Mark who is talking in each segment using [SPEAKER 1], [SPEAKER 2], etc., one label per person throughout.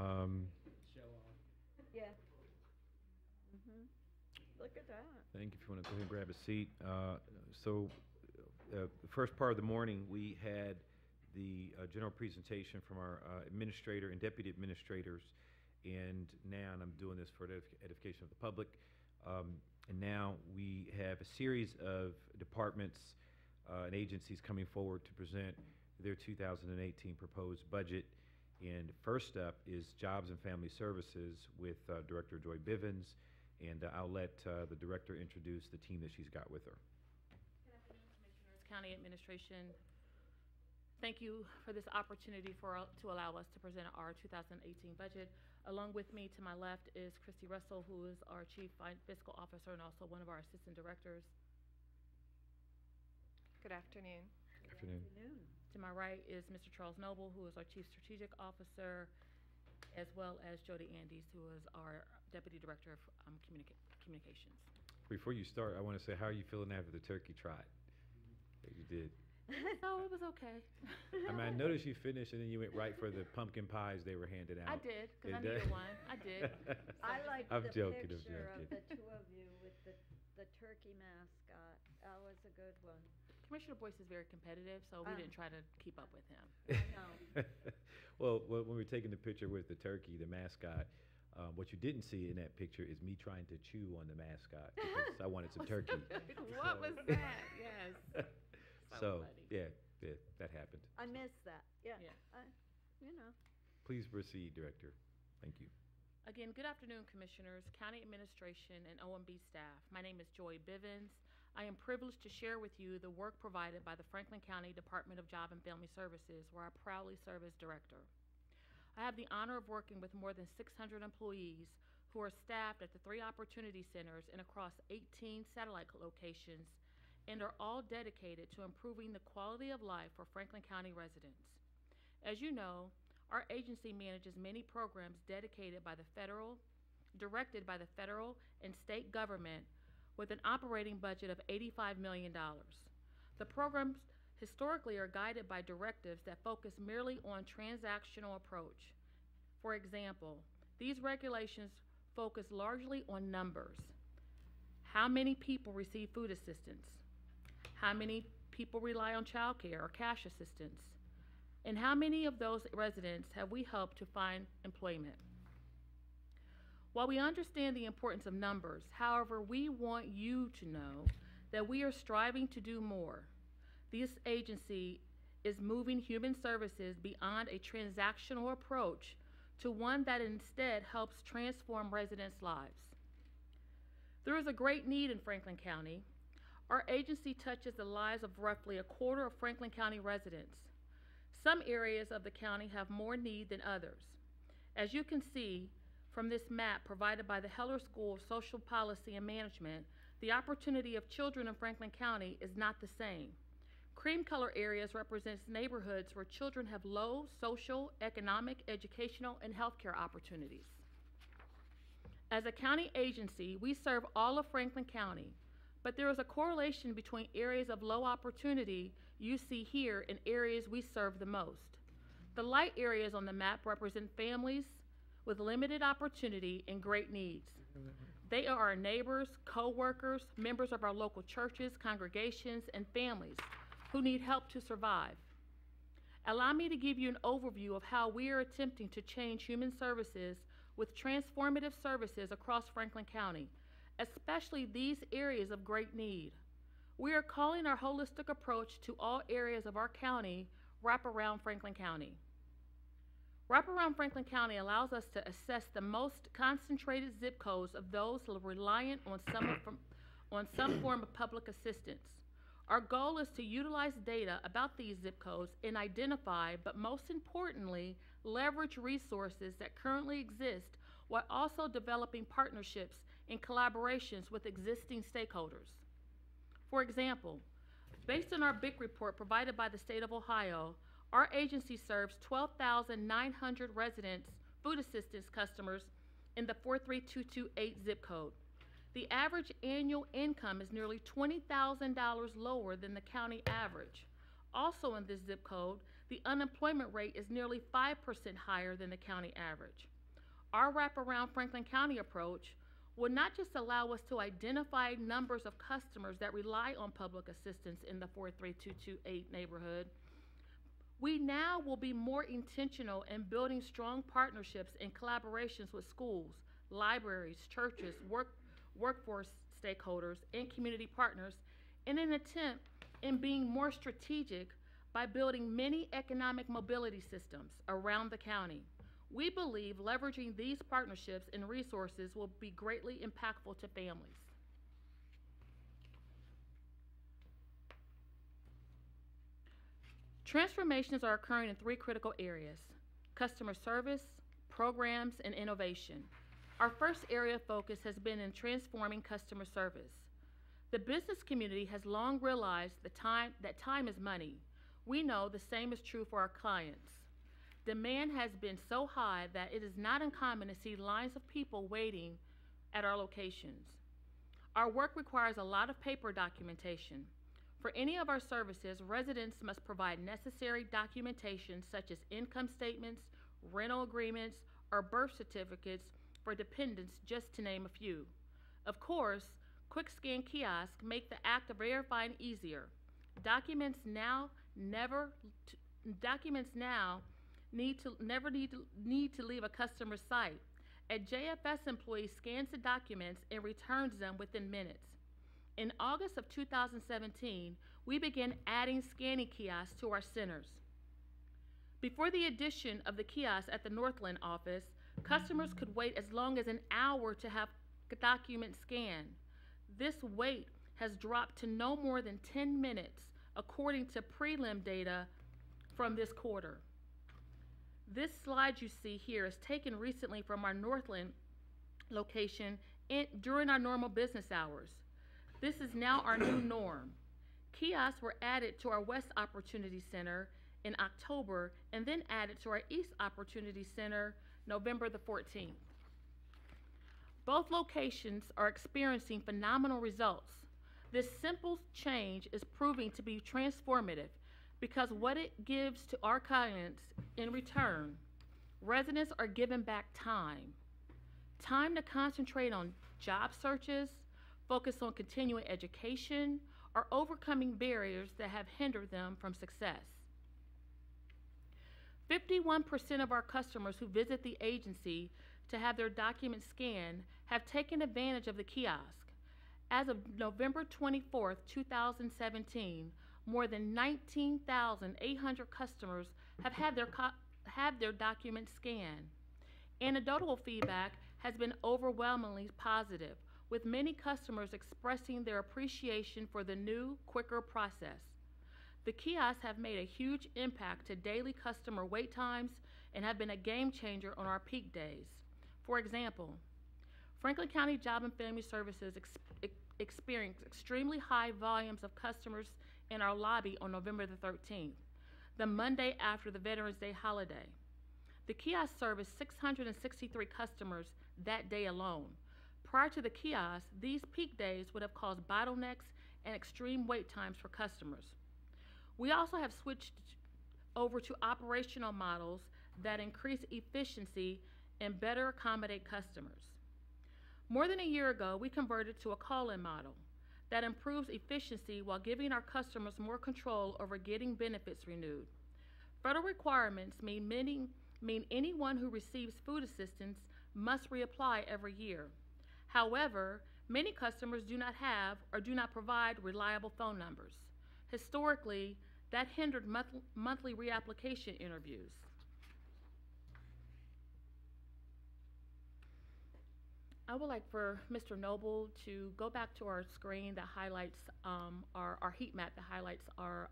[SPEAKER 1] Show off.
[SPEAKER 2] Yeah. Look at that.
[SPEAKER 3] Thank you. If you want to go ahead and grab a seat. The first part of the morning, we had the general presentation from our administrator and deputy administrators, and now, and I'm doing this for the edification of the public, and now we have a series of departments and agencies coming forward to present their 2018 proposed budget. And first up is Jobs and Family Services with Director Joy Bivens, and I'll let the director introduce the team that she's got with her.
[SPEAKER 4] Good afternoon, Commissioners, County Administration. Thank you for this opportunity to allow us to present our 2018 budget. Along with me to my left is Christy Russell, who is our Chief Fiscal Officer and also one of our Assistant Directors.
[SPEAKER 5] Good afternoon.
[SPEAKER 3] Good afternoon.
[SPEAKER 4] To my right is Mr. Charles Noble, who is our Chief Strategic Officer, as well as Jody Andes, who is our Deputy Director of Communications.
[SPEAKER 3] Before you start, I want to say, how are you feeling after the turkey trot that you did?
[SPEAKER 4] So it was okay.
[SPEAKER 3] I mean, I noticed you finished and then you went right for the pumpkin pies they were handing out.
[SPEAKER 4] I did, because I
[SPEAKER 3] Did
[SPEAKER 4] needed
[SPEAKER 3] that-
[SPEAKER 4] one. I did.
[SPEAKER 2] I like
[SPEAKER 3] I'm
[SPEAKER 2] the
[SPEAKER 3] joking, I'm
[SPEAKER 2] picture of
[SPEAKER 3] joking.
[SPEAKER 2] the two of you with the turkey mascot. That was a good one.
[SPEAKER 4] Commissioner Boyce is very competitive, so we
[SPEAKER 2] Ah.
[SPEAKER 4] didn't try to keep up with him.
[SPEAKER 2] I know.
[SPEAKER 3] Well, when we were taking the picture with the turkey, the mascot, what you didn't see in that picture is me trying to chew on the mascot because I wanted some turkey.
[SPEAKER 4] What was that? Yes.
[SPEAKER 3] So,
[SPEAKER 4] funny.
[SPEAKER 3] yeah, that happened.
[SPEAKER 2] I missed that. Yeah.
[SPEAKER 4] Yeah.
[SPEAKER 2] You know.
[SPEAKER 3] Please proceed, Director. Thank you.
[SPEAKER 4] Again, good afternoon, Commissioners, County Administration, and OMB staff. My name is Joy Bivens. I am privileged to share with you the work provided by the Franklin County Department of Job and Family Services, where I proudly serve as Director. I have the honor of working with more than 600 employees who are staffed at the 3 opportunity centers and across 18 satellite locations, and are all dedicated to improving the quality of life for Franklin County residents. As you know, our agency manages many programs directed by the federal and state government with an operating budget of $85 million. The programs historically are guided by directives that focus merely on transactional approach. For example, these regulations focus largely on numbers. How many people receive food assistance? How many people rely on child care or cash assistance? And how many of those residents have we helped to find employment? While we understand the importance of numbers, however, we want you to know that we are striving to do more. This agency is moving human services beyond a transactional approach to one that instead helps transform residents' lives. There is a great need in Franklin County. Our agency touches the lives of roughly a quarter of Franklin County residents. Some areas of the county have more need than others. As you can see from this map provided by the Heller School of Social Policy and Management, the opportunity of children in Franklin County is not the same. Cream color areas represents neighborhoods where children have low social, economic, educational, and healthcare opportunities. As a county agency, we serve all of Franklin County, but there is a correlation between areas of low opportunity you see here and areas we serve the most. The light areas on the map represent families with limited opportunity and great needs. They are our neighbors, co-workers, members of our local churches, congregations, and families who need help to survive. Allow me to give you an overview of how we are attempting to change human services with transformative services across Franklin County, especially these areas of great need. We are calling our holistic approach to all areas of our county WrapAround Franklin County. WrapAround Franklin County allows us to assess the most concentrated zip codes of those reliant on some form of public assistance. Our goal is to utilize data about these zip codes and identify, but most importantly, leverage resources that currently exist while also developing partnerships and collaborations with existing stakeholders. For example, based on our BIC report provided by the state of Ohio, our agency serves 12,900 residents, food assistance customers in the 43228 zip code. The average annual income is nearly $20,000 lower than the county average. Also in this zip code, the unemployment rate is nearly 5% higher than the county average. Our wraparound Franklin County approach will not just allow us to identify numbers of customers that rely on public assistance in the 43228 neighborhood. We now will be more intentional in building strong partnerships and collaborations with schools, libraries, churches, workforce stakeholders, and community partners in an attempt in being more strategic by building many economic mobility systems around the county. We believe leveraging these partnerships and resources will be greatly impactful to families. Transformations are occurring in 3 critical areas: customer service, programs, and innovation. Our first area of focus has been in transforming customer service. The business community has long realized that time is money. We know the same is true for our clients. Demand has been so high that it is not uncommon to see lines of people waiting at our locations. Our work requires a lot of paper documentation. For any of our services, residents must provide necessary documentation such as income statements, rental agreements, or birth certificates for dependents, just to name a few. Of course, quick scan kiosks make the act of verifying easier. Documents now never need to leave a customer's site. A JFS employee scans the documents and returns them within minutes. In August of 2017, we began adding scanning kiosks to our centers. Before the addition of the kiosks at the Northland office, customers could wait as long as an hour to have documents scanned. This wait has dropped to no more than 10 minutes, according to prelim data from this quarter. This slide you see here is taken recently from our Northland location during our normal business hours. This is now our new norm. Kiosks were added to our West Opportunity Center in October and then added to our East Opportunity Center November the 14th. Both locations are experiencing phenomenal results. This simple change is proving to be transformative because what it gives to our clients in return, residents are given back time. Time to concentrate on job searches, focus on continuing education, or overcoming barriers that have hindered them from success. 51% of our customers who visit the agency to have their documents scanned have taken advantage of the kiosk. As of November 24th, 2017, more than 19,800 customers have had their documents scanned. Anecdotal feedback has been overwhelmingly positive, with many customers expressing their appreciation for the new, quicker process. The kiosks have made a huge impact to daily customer wait times and have been a game changer on our peak days. For example, Franklin County Job and Family Services experienced extremely high volumes of customers in our lobby on November the 13th, the Monday after the Veterans Day holiday. The kiosk serviced 663 customers that day alone. Prior to the kiosk, these peak days would have caused bottlenecks and extreme wait times for customers. We also have switched over to operational models that increase efficiency and better accommodate customers. More than a year ago, we converted to a call-in model that improves efficiency while giving our customers more control over getting benefits renewed. Federal requirements mean anyone who receives food assistance must reapply every year. However, many customers do not have or do not provide reliable phone numbers. Historically, that hindered monthly reapplication interviews. I would like for Mr. Noble to go back to our screen that highlights our heat map that highlights our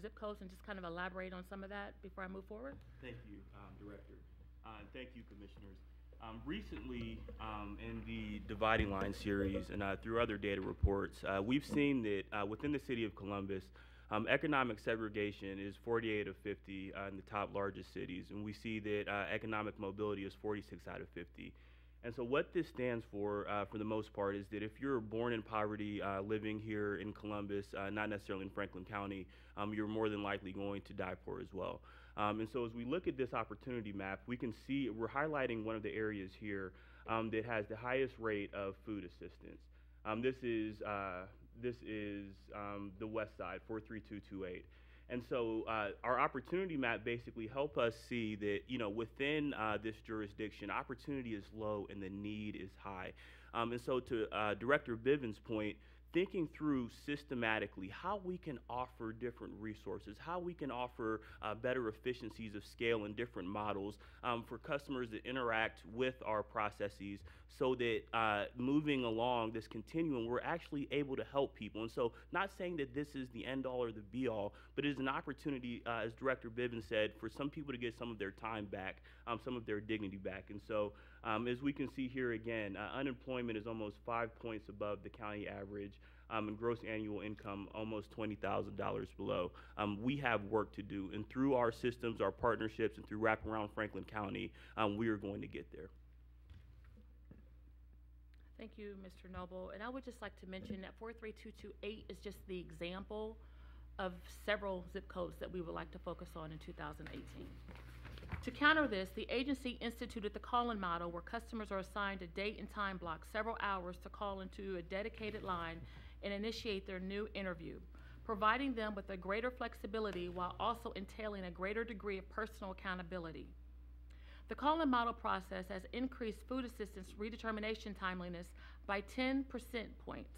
[SPEAKER 4] zip codes and just kind of elaborate on some of that before I move forward.
[SPEAKER 1] Thank you, Director. Thank you, Commissioners. Recently, in the Dividing Line series and through other data reports, we've seen that within the city of Columbus, economic segregation is 48 of 50 in the top largest cities, and we see that economic mobility is 46 out of 50. And so what this stands for the most part, is that if you're born in poverty, living here in Columbus, not necessarily in Franklin County, you're more than likely going to die poor as well. And so as we look at this opportunity map, we can see we're highlighting one of the areas here that has the highest rate of food assistance. This is the west side, 43228. And so our opportunity map basically help us see that, you know, within this jurisdiction, opportunity is low and the need is high. And so to Director Bivens' point, thinking through systematically how we can offer different resources, how we can offer better efficiencies of scale and different models for customers that interact with our processes, so that moving along this continuum, we're actually able to help people. And so not saying that this is the end all or the be all, but it is an opportunity, as Director Bivens said, for some people to get some of their time back, some of their dignity back. And so as we can see here again, unemployment is almost 5 points above the county average, and gross annual income almost $20,000 below. We have work to do, and through our systems, our partnerships, and through WrapAround Franklin County, we are going to get there.
[SPEAKER 4] Thank you, Mr. Noble. And I would just like to mention that 43228 is just the example of several zip codes that we would like to focus on in 2018. To counter this, the agency instituted the call-in model, where customers are assigned a date and time block, several hours, to call into a dedicated line and initiate their new interview, providing them with a greater flexibility while also entailing a greater degree of personal accountability. The call-in model process has increased food assistance redetermination timeliness by 10% points.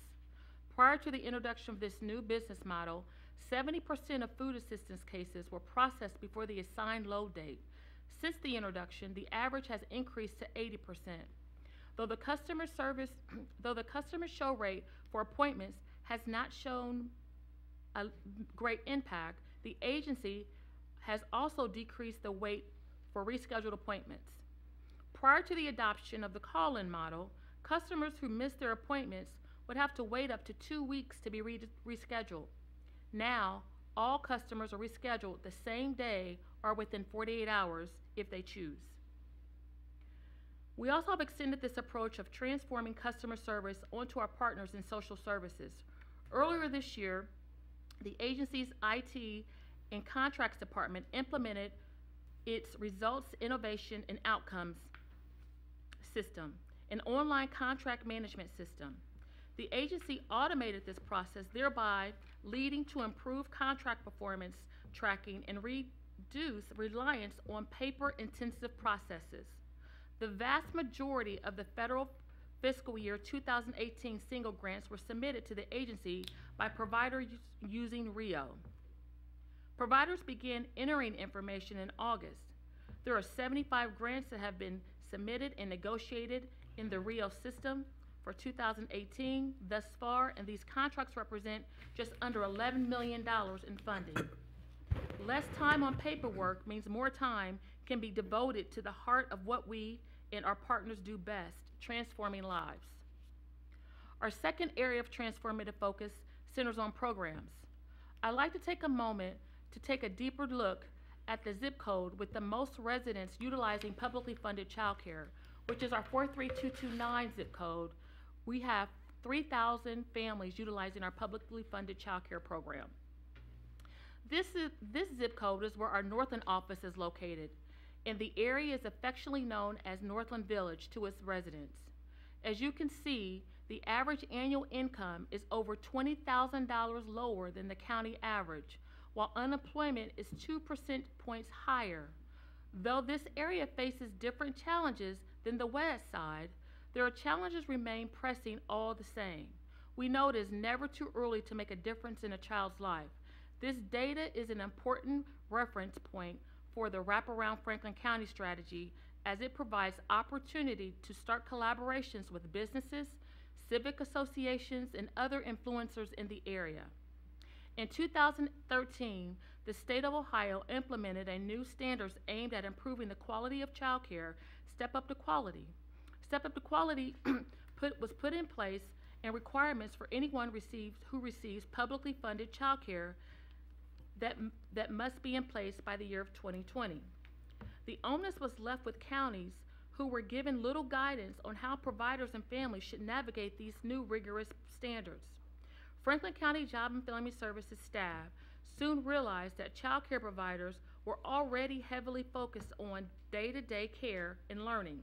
[SPEAKER 4] Prior to the introduction of this new business model, 70% of food assistance cases were processed before the assigned load date. Since the introduction, the average has increased to 80%. Though the customer show rate for appointments has not shown a great impact, the agency has also decreased the wait for rescheduled appointments. Prior to the adoption of the call-in model, customers who missed their appointments would have to wait up to 2 weeks to be rescheduled. Now, all customers are rescheduled the same day or within 48 hours if they choose. We also have extended this approach of transforming customer service onto our partners in social services. Earlier this year, the agency's IT and contracts department implemented its Results, Innovation, and Outcomes system, an online contract management system. The agency automated this process, thereby leading to improved contract performance tracking and reduce reliance on paper-intensive processes. The vast majority of the federal fiscal year 2018 single grants were submitted to the agency by providers using RIO. Providers began entering information in August. There are 75 grants that have been submitted and negotiated in the RIO system for 2018 thus far, and these contracts represent just under $11 million in funding. Less time on paperwork means more time can be devoted to the heart of what we and our partners do best, transforming lives. Our second area of transformative focus centers on programs. I'd like to take a moment to take a deeper look at the zip code with the most residents utilizing publicly funded childcare, which is our 43229 zip code. We have 3,000 families utilizing our publicly funded childcare program. This zip code is where our Northland office is located, and the area is affectionately known as Northland Village to its residents. As you can see, the average annual income is over $20,000 lower than the county average, while unemployment is 2% points higher. Though this area faces different challenges than the west side, their challenges remain pressing all the same. We know it is never too early to make a difference in a child's life. This data is an important reference point for the WrapAround Franklin County strategy, as it provides opportunity to start collaborations with businesses, civic associations, and other influencers in the area. In 2013, the state of Ohio implemented a new standards aimed at improving the quality of child care, Step Up to Quality. Step Up to Quality was put in place, and requirements for anyone who receives publicly funded child care that must be in place by the year of 2020. The onus was left with counties who were given little guidance on how providers and families should navigate these new rigorous standards. Franklin County Job and Family Services staff soon realized that child care providers were already heavily focused on day-to-day care and learning.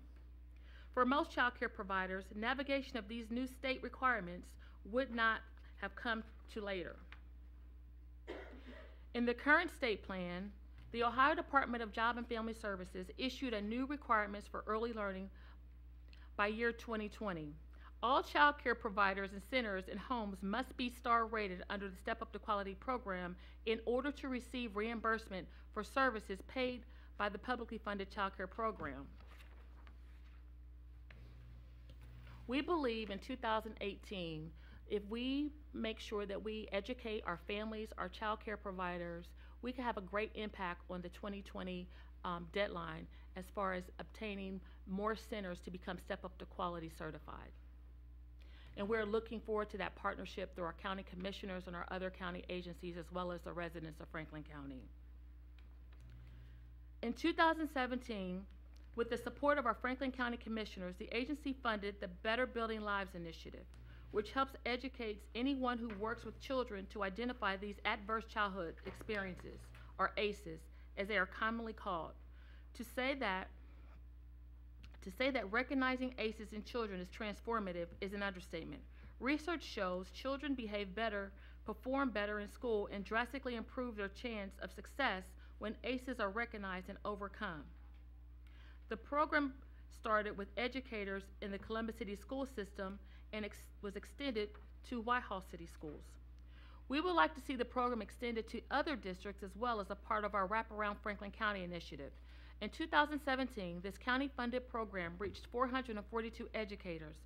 [SPEAKER 4] For most child care providers, navigation of these new state requirements would not have come to later. In the current state plan, the Ohio Department of Job and Family Services issued a new requirements for early learning by year 2020. All child care providers and centers and homes must be star rated under the Step Up to Quality program in order to receive reimbursement for services paid by the publicly funded child care program. We believe in 2018, if we make sure that we educate our families, our child care providers, we can have a great impact on the 2020 deadline as far as obtaining more centers to become Step Up to Quality certified. And we're looking forward to that partnership through our county commissioners and our other county agencies, as well as the residents of Franklin County. In 2017, with the support of our Franklin County commissioners, the agency funded the Better Building Lives initiative, which helps educate anyone who works with children to identify these adverse childhood experiences, or ACEs, as they are commonly called. To say that recognizing ACEs in children is transformative is an understatement. Research shows children behave better, perform better in school, and drastically improve their chance of success when ACEs are recognized and overcome. The program started with educators in the Columbus City school system and was extended to Whitehall City schools. We would like to see the program extended to other districts as well as a part of our WrapAround Franklin County initiative. In 2017, this county-funded program reached 442 educators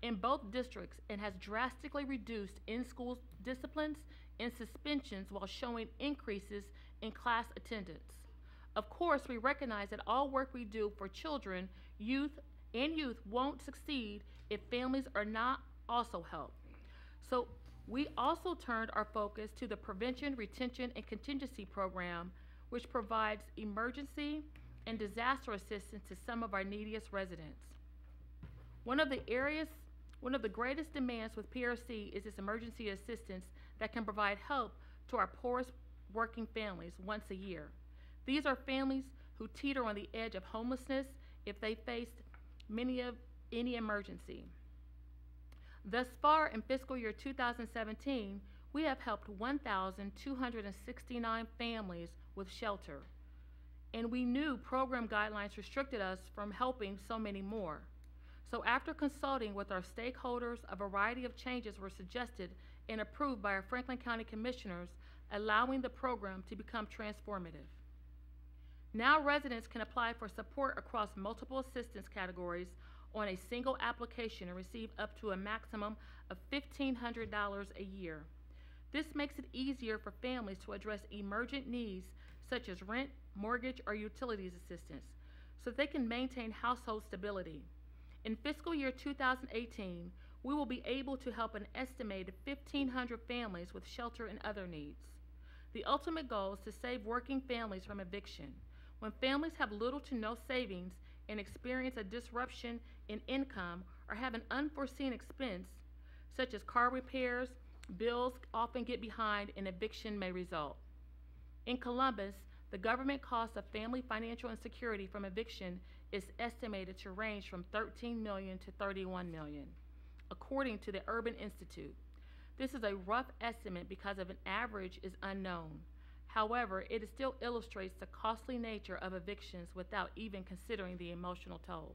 [SPEAKER 4] in both districts and has drastically reduced in-school disciplines and suspensions while showing increases in class attendance. Of course, we recognize that all work we do for children, youth won't succeed if families are not also helped. So we also turned our focus to the Prevention, Retention, and Contingency program, which provides emergency and disaster assistance to some of our neediest residents. One of the greatest demands with PRC is this emergency assistance that can provide help to our poorest working families once a year. These are families who teeter on the edge of homelessness if they face any emergency. Thus far in fiscal year 2017, we have helped 1,269 families with shelter. And we knew program guidelines restricted us from helping so many more. So after consulting with our stakeholders, a variety of changes were suggested and approved by our Franklin County commissioners, allowing the program to become transformative. Now residents can apply for support across multiple assistance categories on a single application and receive up to a maximum of $1,500 a year. This makes it easier for families to address emergent needs such as rent, mortgage, or utilities assistance, so they can maintain household stability. In fiscal year 2018, we will be able to help an estimated 1,500 families with shelter and other needs. The ultimate goal is to save working families from eviction. When families have little to no savings and experience a disruption in income or have an unforeseen expense, such as car repairs, bills often get behind and eviction may result. In Columbus, the government cost of family financial insecurity from eviction is estimated to range from $13 million to $31 million, according to the Urban Institute. This is a rough estimate because of an average is unknown. However, it still illustrates the costly nature of evictions without even considering the emotional toll.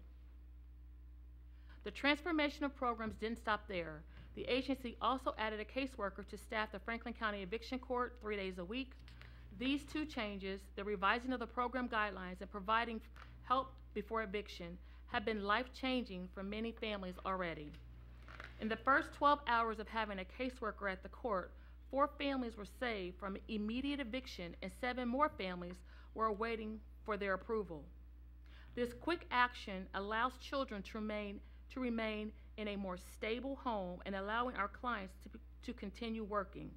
[SPEAKER 4] The transformation of programs didn't stop there. The agency also added a caseworker to staff the Franklin County Eviction Court 3 days a week. These two changes, the revising of the program guidelines and providing help before eviction, have been life-changing for many families already. In the first 12 hours of having a caseworker at the court, 4 families were saved from immediate eviction and 7 more families were waiting for their approval. This quick action allows children to remain in a more stable home and allowing our clients to continue working.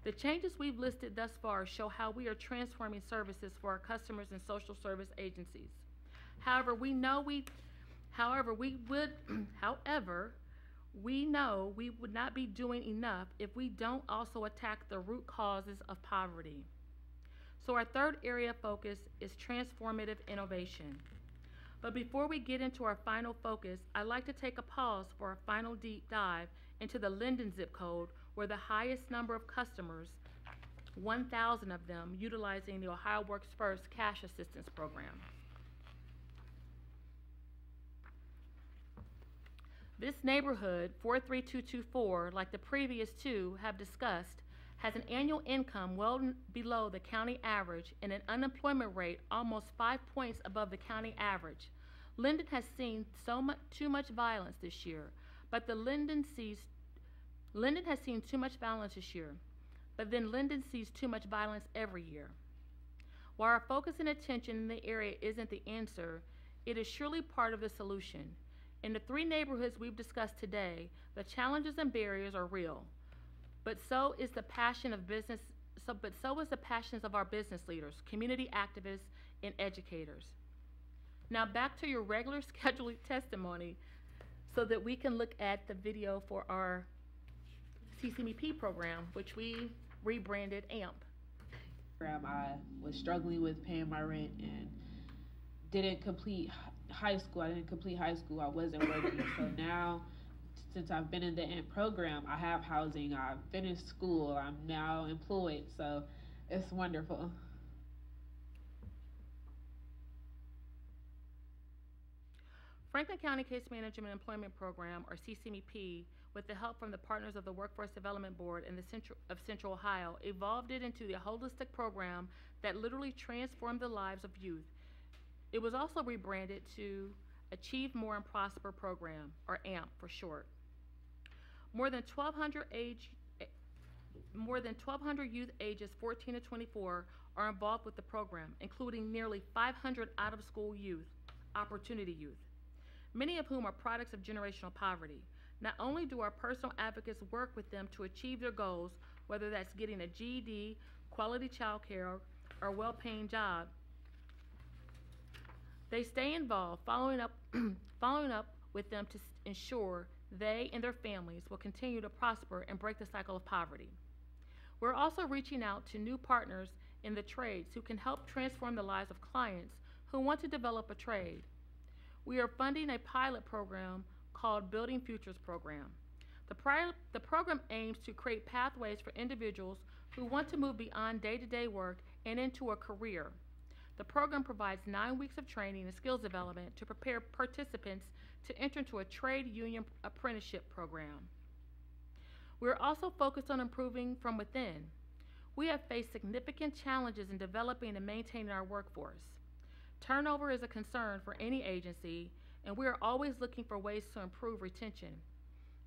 [SPEAKER 4] The changes we've listed thus far show how we are transforming services for our customers and social service agencies. However, we know we would not be doing enough if we don't also attack the root causes of poverty. So our third area of focus is transformative innovation. But before we get into our final focus, I'd like to take a pause for a final deep dive into the Linden zip code, where the highest number of customers, 1,000 of them, utilizing the Ohio Works First Cash Assistance Program. This neighborhood, 43224, like the previous two have discussed, has an annual income well below the county average and an unemployment rate almost 5 points above the county average. Linden has seen too much violence this year, but Linden has seen too much violence this year, but then Linden sees too much violence every year. While our focus and attention in the area isn't the answer, it is surely part of the solution. In the three neighborhoods we've discussed today, the challenges and barriers are real, but so is the passions of our business leaders, community activists, and educators. Now back to your regular scheduled testimony so that we can look at the video for our CCMP program, which we rebranded AMP.
[SPEAKER 5] I was struggling with paying my rent and didn't complete high school. I wasn't working. So now, since I've been in the AMP program, I have housing, I've finished school, I'm now employed. So it's wonderful.
[SPEAKER 4] Franklin County Case Management Employment Program, or CCMP, with the help from the partners of the Workforce Development Board and of Central Ohio, evolved it into the holistic program that literally transformed the lives of youth. It was also rebranded to Achieve More and Prosper Program, or AMP for short. More than 1,200 youth ages 14 to 24 are involved with the program, including nearly 500 out-of-school youth, opportunity youth, many of whom are products of generational poverty. Not only do our personal advocates work with them to achieve their goals, whether that's getting a GED, quality child care, or a well-paying job, they stay involved, following up with them to ensure they and their families will continue to prosper and break the cycle of poverty. We're also reaching out to new partners in the trades who can help transform the lives of clients who want to develop a trade. We are funding a pilot program called Building Futures Program. The program aims to create pathways for individuals who want to move beyond day-to-day work and into a career. The program provides 9 weeks of training and skills development to prepare participants to enter into a trade union apprenticeship program. We are also focused on improving from within. We have faced significant challenges in developing and maintaining our workforce. Turnover is a concern for any agency, and we are always looking for ways to improve retention.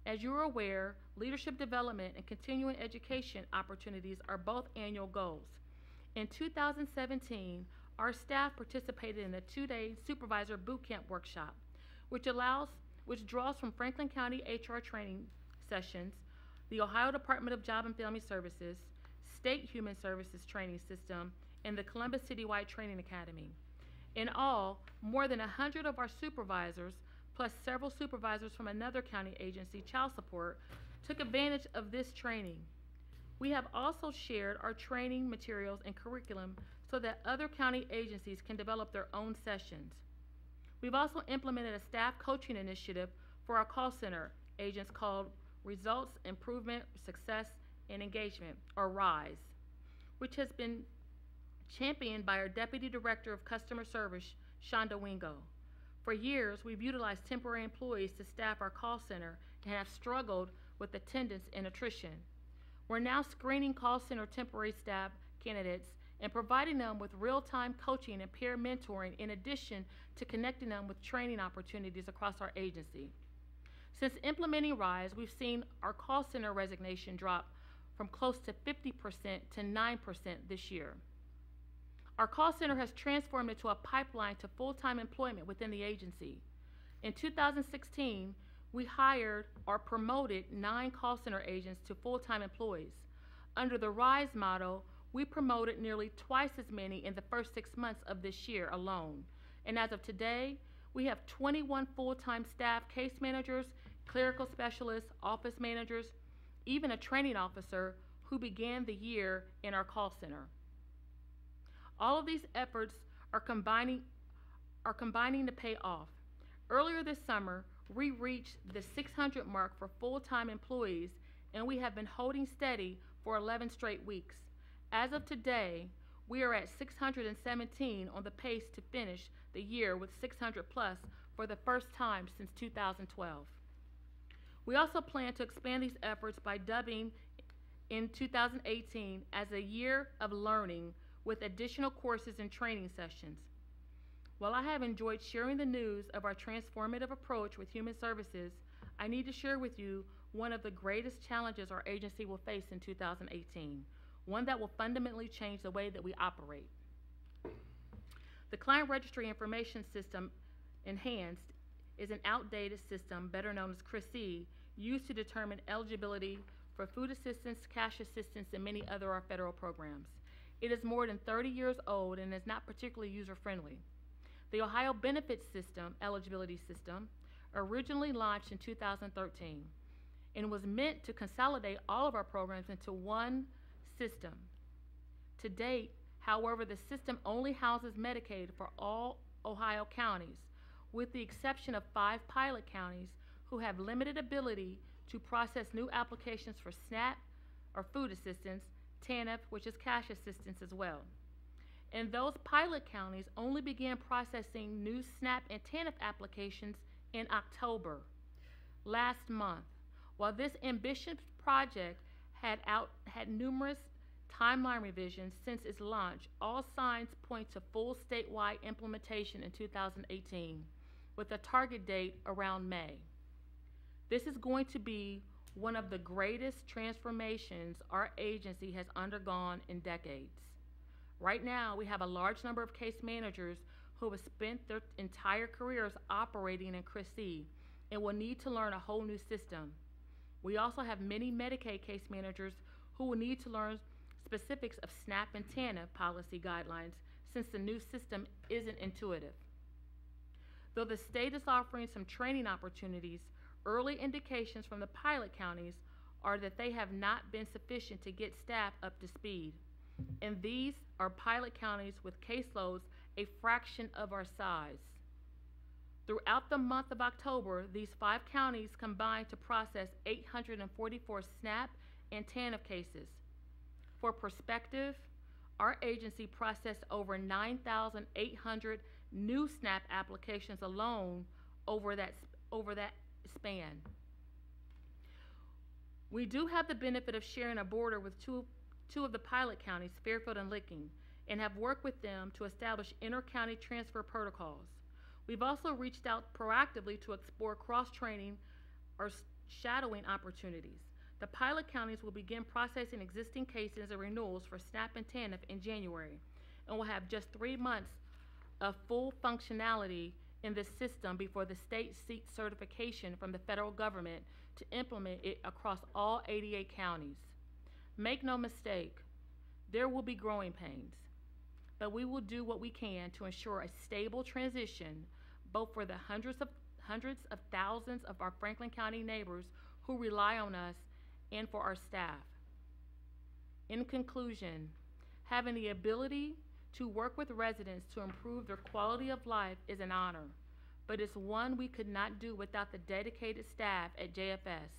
[SPEAKER 4] As you are aware, leadership development and continuing education opportunities are both annual goals. In 2017, our staff participated in a 2-day supervisor boot camp workshop, which draws from Franklin County HR training sessions, the Ohio Department of Job and Family Services, State Human Services Training System, and the Columbus Citywide Training Academy. In all, more than 100 of our supervisors, plus several supervisors from another county agency, Child Support, took advantage of this training. We have also shared our training materials and curriculum so that other county agencies can develop their own sessions. We've also implemented a staff coaching initiative for our call center agents called Results, Improvement, Success, and Engagement, or RISE, which has been championed by our Deputy Director of Customer Service, Shonda Wingo. For years, we've utilized temporary employees to staff our call center and have struggled with attendance and attrition. We're now screening call center temporary staff candidates and providing them with real-time coaching and peer mentoring, in addition to connecting them with training opportunities across our agency. Since implementing RISE, we've seen our call center resignation drop from close to 50% to 9% this year. Our call center has transformed into a pipeline to full-time employment within the agency. In 2016, we hired or promoted 9 call center agents to full-time employees. Under the RISE model, we promoted nearly twice as many in the first 6 months of this year alone, And as of today, we have 21 full-time staff case managers, clerical specialists, office managers, even a training officer who began the year in our call center. All of these efforts are combining to pay off. Earlier this summer, we reached the 600 mark for full-time employees, and we have been holding steady for 11 straight weeks. As of today, we are at 617 on the pace to finish the year with 600 plus for the first time since 2012. We also plan to expand these efforts by dubbing in 2018 as a year of learning with additional courses and training sessions. While I have enjoyed sharing the news of our transformative approach with human services, I need to share with you one of the greatest challenges our agency will face in 2018, one that will fundamentally change the way that we operate. The Client Registry Information System Enhanced is an outdated system, better known as CRIS-E, used to determine eligibility for food assistance, cash assistance, and many other our federal programs. It is more than 30 years old and is not particularly user-friendly. The Ohio Benefits System Eligibility System originally launched in 2013 and was meant to consolidate all of our programs into one system. To date, however, the system only houses Medicaid for all Ohio counties, with the exception of 5 pilot counties who have limited ability to process new applications for SNAP or food assistance, TANF, which is cash assistance as well. And those pilot counties only began processing new SNAP and TANF applications in October, last month. While this ambitious project had numerous timeline revisions since its launch, all signs point to full statewide implementation in 2018, with a target date around May. This is going to be one of the greatest transformations our agency has undergone in decades. Right now, we have a large number of case managers who have spent their entire careers operating in CRIS-E and will need to learn a whole new system. We also have many Medicaid case managers who will need to learn specifics of SNAP and TANF policy guidelines since the new system isn't intuitive. Though the state is offering some training opportunities, early indications from the pilot counties are that they have not been sufficient to get staff up to speed. And these are pilot counties with caseloads a fraction of our size. Throughout the month of October, these 5 counties combined to process 844 SNAP and TANF cases. For perspective, our agency processed over 9,800 new SNAP applications alone over that span. We do have the benefit of sharing a border with two of the pilot counties, Fairfield and Licking, and have worked with them to establish inter-county transfer protocols. We've also reached out proactively to explore cross-training or shadowing opportunities. The pilot counties will begin processing existing cases and renewals for SNAP and TANF in January, and will have just 3 months of full functionality in this system before the state seeks certification from the federal government to implement it across all 88 counties. Make no mistake, there will be growing pains, but we will do what we can to ensure a stable transition, both for the hundreds of thousands of our Franklin County neighbors who rely on us and for our staff. In conclusion, having the ability to work with residents to improve their quality of life is an honor, but it's one we could not do without the dedicated staff at JFS.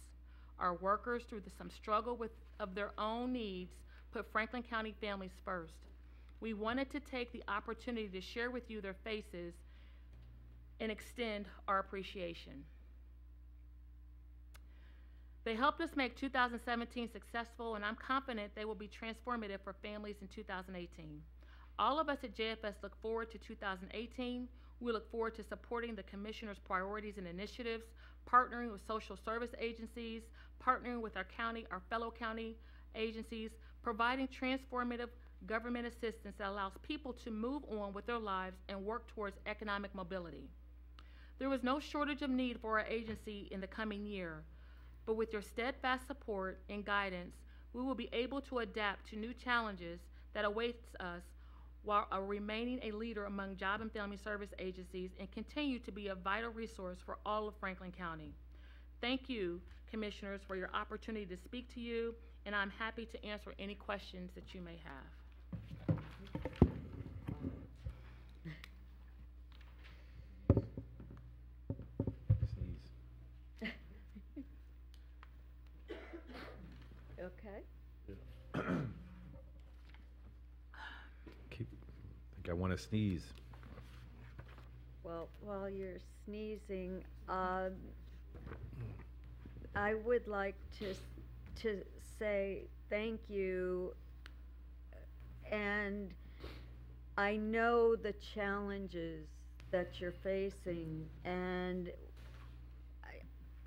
[SPEAKER 4] Our workers, through some struggle of their own needs, put Franklin County families first. We wanted to take the opportunity to share with you their faces and extend our appreciation. They helped us make 2017 successful, and I'm confident they will be transformative for families in 2018. All of us at JFS look forward to 2018. We look forward to supporting the Commissioner's priorities and initiatives, partnering with social service agencies, partnering with our fellow county agencies, providing transformative government assistance that allows people to move on with their lives and work towards economic mobility. There is no shortage of need for our agency in the coming year, but with your steadfast support and guidance, we will be able to adapt to new challenges that awaits us while remaining a leader among job and family service agencies and continue to be a vital resource for all of Franklin County. Thank you, Commissioners, for your opportunity to speak to you, and I'm happy to answer any questions that you may have.
[SPEAKER 3] Sneeze.
[SPEAKER 2] Okay.
[SPEAKER 3] I think I want to sneeze.
[SPEAKER 2] Well, while you're sneezing, I would like to say thank you, and I know the challenges that you're facing, and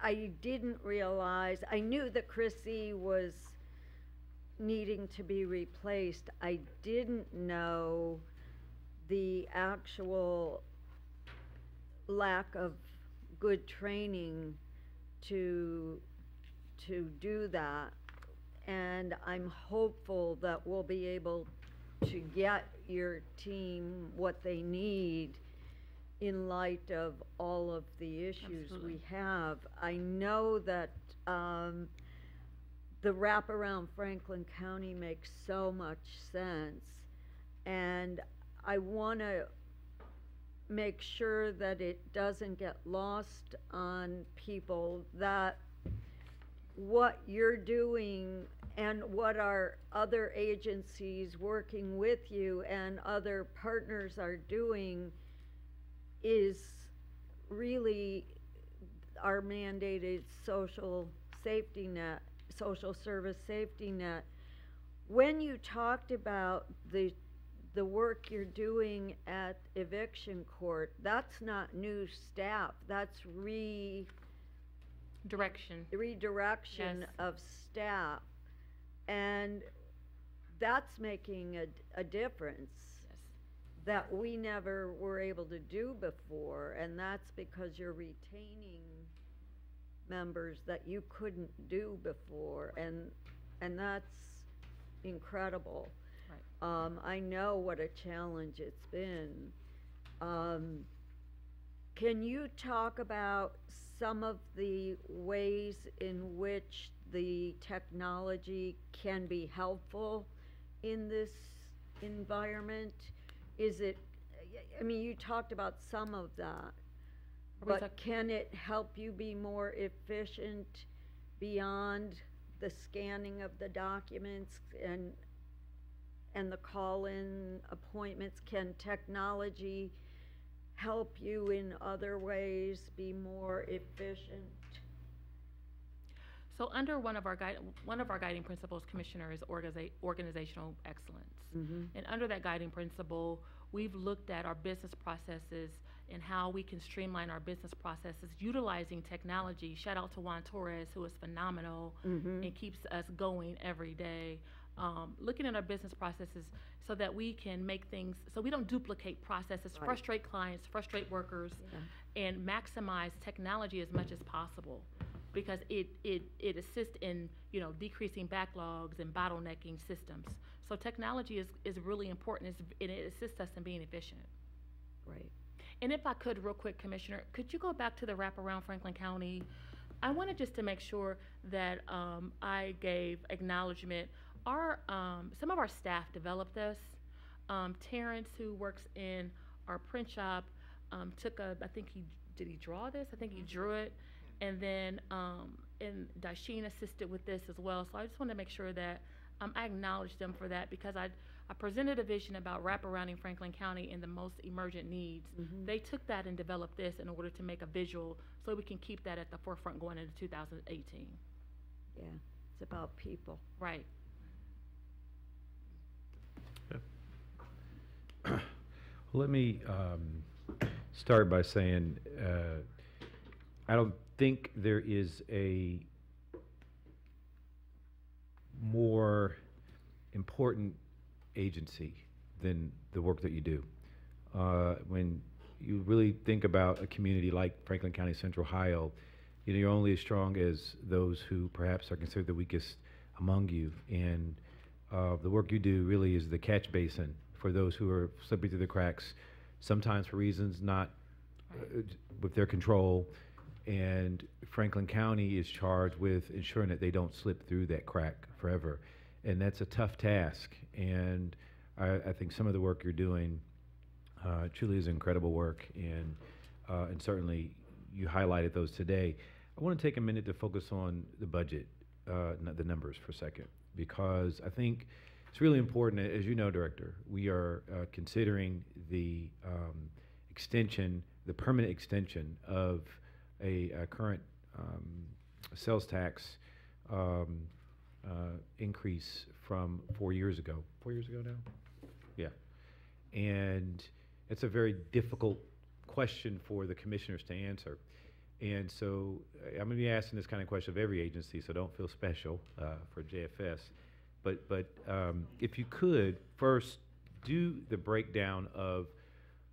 [SPEAKER 2] I didn't realize, I knew the CRIS-E was needing to be replaced. I didn't know the actual lack of good training to do that, and I'm hopeful that we'll be able to get your team what they need in light of all of the issues
[SPEAKER 4] Absolutely.
[SPEAKER 2] we have. I know that the WrapAround Franklin County makes so much sense, and I want to make sure that it doesn't get lost on people that what you're doing and what our other agencies working with you and other partners are doing is really our mandated social safety net, social service safety net. When you talked about the work you're doing at Eviction Court, that's not new staff, that's
[SPEAKER 4] Direction.
[SPEAKER 2] redirection
[SPEAKER 4] Yes.
[SPEAKER 2] of staff, and that's making a difference
[SPEAKER 4] Yes.
[SPEAKER 2] that we never were able to do before, and that's because you're retaining members that you couldn't do before, and that's incredible.
[SPEAKER 4] Right.
[SPEAKER 2] I know what a challenge it's been. Can you talk about some of the ways in which the technology can be helpful in this environment? Is it, I mean, you talked about some of that, but can it help you be more efficient beyond the scanning of the documents and the call-in appointments? Can technology help you in other ways be more efficient?
[SPEAKER 4] So under one of our guiding principles, Commissioner, is organizational excellence.
[SPEAKER 2] Mm-hmm.
[SPEAKER 4] And under that guiding principle, we've looked at our business processes and how we can streamline our business processes utilizing technology. Shout out to Juan Torres, who is phenomenal and keeps us going every day. Looking at our business processes so that we can make things, so we don't duplicate processes,
[SPEAKER 2] Right.
[SPEAKER 4] frustrate clients, frustrate workers, and maximize technology as much as possible, because it assists in, you know, decreasing backlogs and bottlenecking systems. So technology is really important, and it assists us in being efficient.
[SPEAKER 2] Right.
[SPEAKER 4] And if I could, real quick, Commissioner, could you go back to the WrapAround Franklin County? I wanted just to make sure that I gave acknowledgement. Some of our staff developed this. Terrence, who works in our print shop, I think did he draw this? I think he drew it. And then, and Dasheen assisted with this as well. So I just want to make sure that I acknowledge them for that, because I presented a vision about wraparounding Franklin County in the most emergent needs. They took that and developed this in order to make a visual so we can keep that at the forefront going into 2018.
[SPEAKER 2] Yeah, it's about people.
[SPEAKER 4] Right.
[SPEAKER 3] Let me start by saying I don't think there is a more important agency than the work that you do. When you really think about a community like Franklin County Central Ohio, you know, you're only as strong as those who perhaps are considered the weakest among you. And the work you do really is the catch basin for those who are slipping through the cracks, sometimes for reasons not with their control. And Franklin County is charged with ensuring that they don't slip through that crack forever. And that's a tough task. And I think some of the work you're doing truly is incredible work. And certainly you highlighted those today. I want to take a minute to focus on the budget, the numbers for a second, because I think it's really important. As you know, Director, we are considering the extension, the permanent extension of a current sales tax increase from 4 years ago. 4 years ago now? Yeah. And it's a very difficult question for the commissioners to answer. And so I'm going to be asking this kind of question of every agency, so don't feel special for JFS. But if you could, first do the breakdown of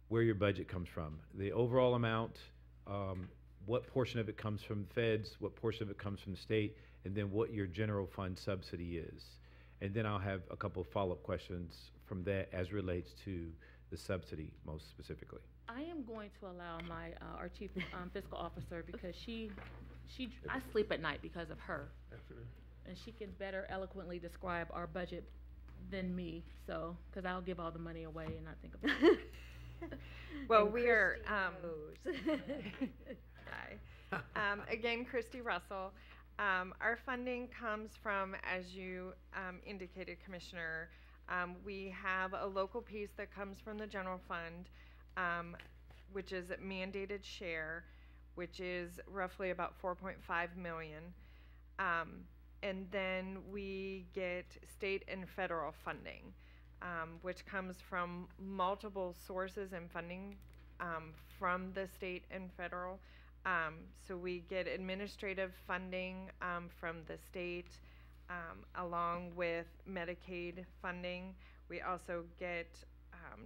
[SPEAKER 3] where your budget comes from, the overall amount, what portion of it comes from the feds, what portion of it comes from the state, and then what your general fund subsidy is. And then I'll have a couple of follow-up questions from that as relates to the subsidy most specifically.
[SPEAKER 4] I am going to allow my, our chief fiscal officer, because I sleep at night because of her. And she can better eloquently describe our budget than me, so, because I'll give all the money away and not think about it.
[SPEAKER 6] Well,
[SPEAKER 2] And
[SPEAKER 6] we are,
[SPEAKER 2] Christie knows.
[SPEAKER 6] hi. Again, Christy Russell. Our funding comes from, as you indicated, Commissioner, we have a local piece that comes from the general fund, which is mandated share, which is roughly about 4.5 million. And then we get state and federal funding, which comes from multiple sources and funding from the state and federal. So we get administrative funding from the state, along with Medicaid funding. We also get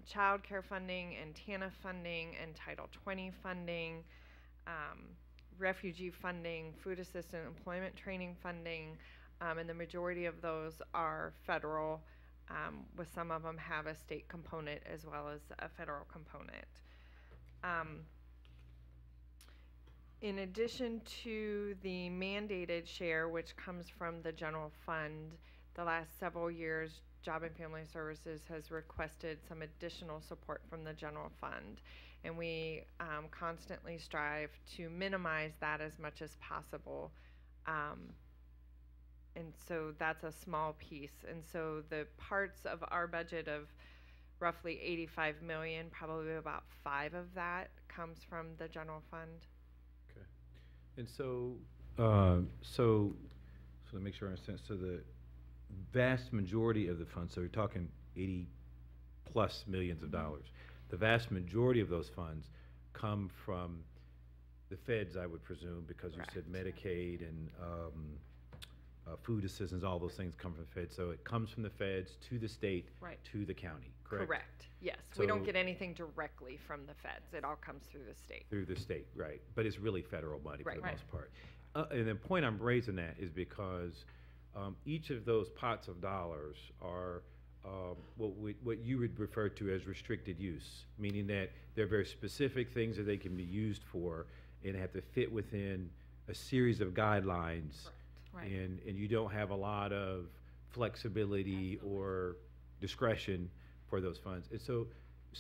[SPEAKER 6] child care funding and TANF funding and Title 20 funding, refugee funding, food assistance, employment training funding, and the majority of those are federal, with some of them have a state component as well as a federal component. In addition to the mandated share, which comes from the general fund, the last several years, Job and Family Services has requested some additional support from the general fund. And we constantly strive to minimize that as much as possible. And so that's a small piece. And so the parts of our budget of roughly 85 million, probably about 5 of that comes from the general fund.
[SPEAKER 3] Okay. And so, so to make sure I understand, so the vast majority of the funds, so we're talking 80 plus millions of dollars, the vast majority of those funds come from the feds, I would presume, because you said Medicaid and food assistance, all those things come from the feds. So it comes from the feds to the state, to the county, correct?
[SPEAKER 6] Correct, yes.
[SPEAKER 3] So
[SPEAKER 6] we don't get anything directly from the feds. It all comes through the state. Through
[SPEAKER 3] the state, right. But it's really federal money for the
[SPEAKER 6] Right.
[SPEAKER 3] most part. And the point I'm raising that is because each of those pots of dollars are what you would refer to as restricted use, meaning that there are very specific things that they can be used for and have to fit within a series of guidelines.
[SPEAKER 6] Correct.
[SPEAKER 4] Right.
[SPEAKER 3] And you don't have a lot of flexibility or discretion for those funds. And so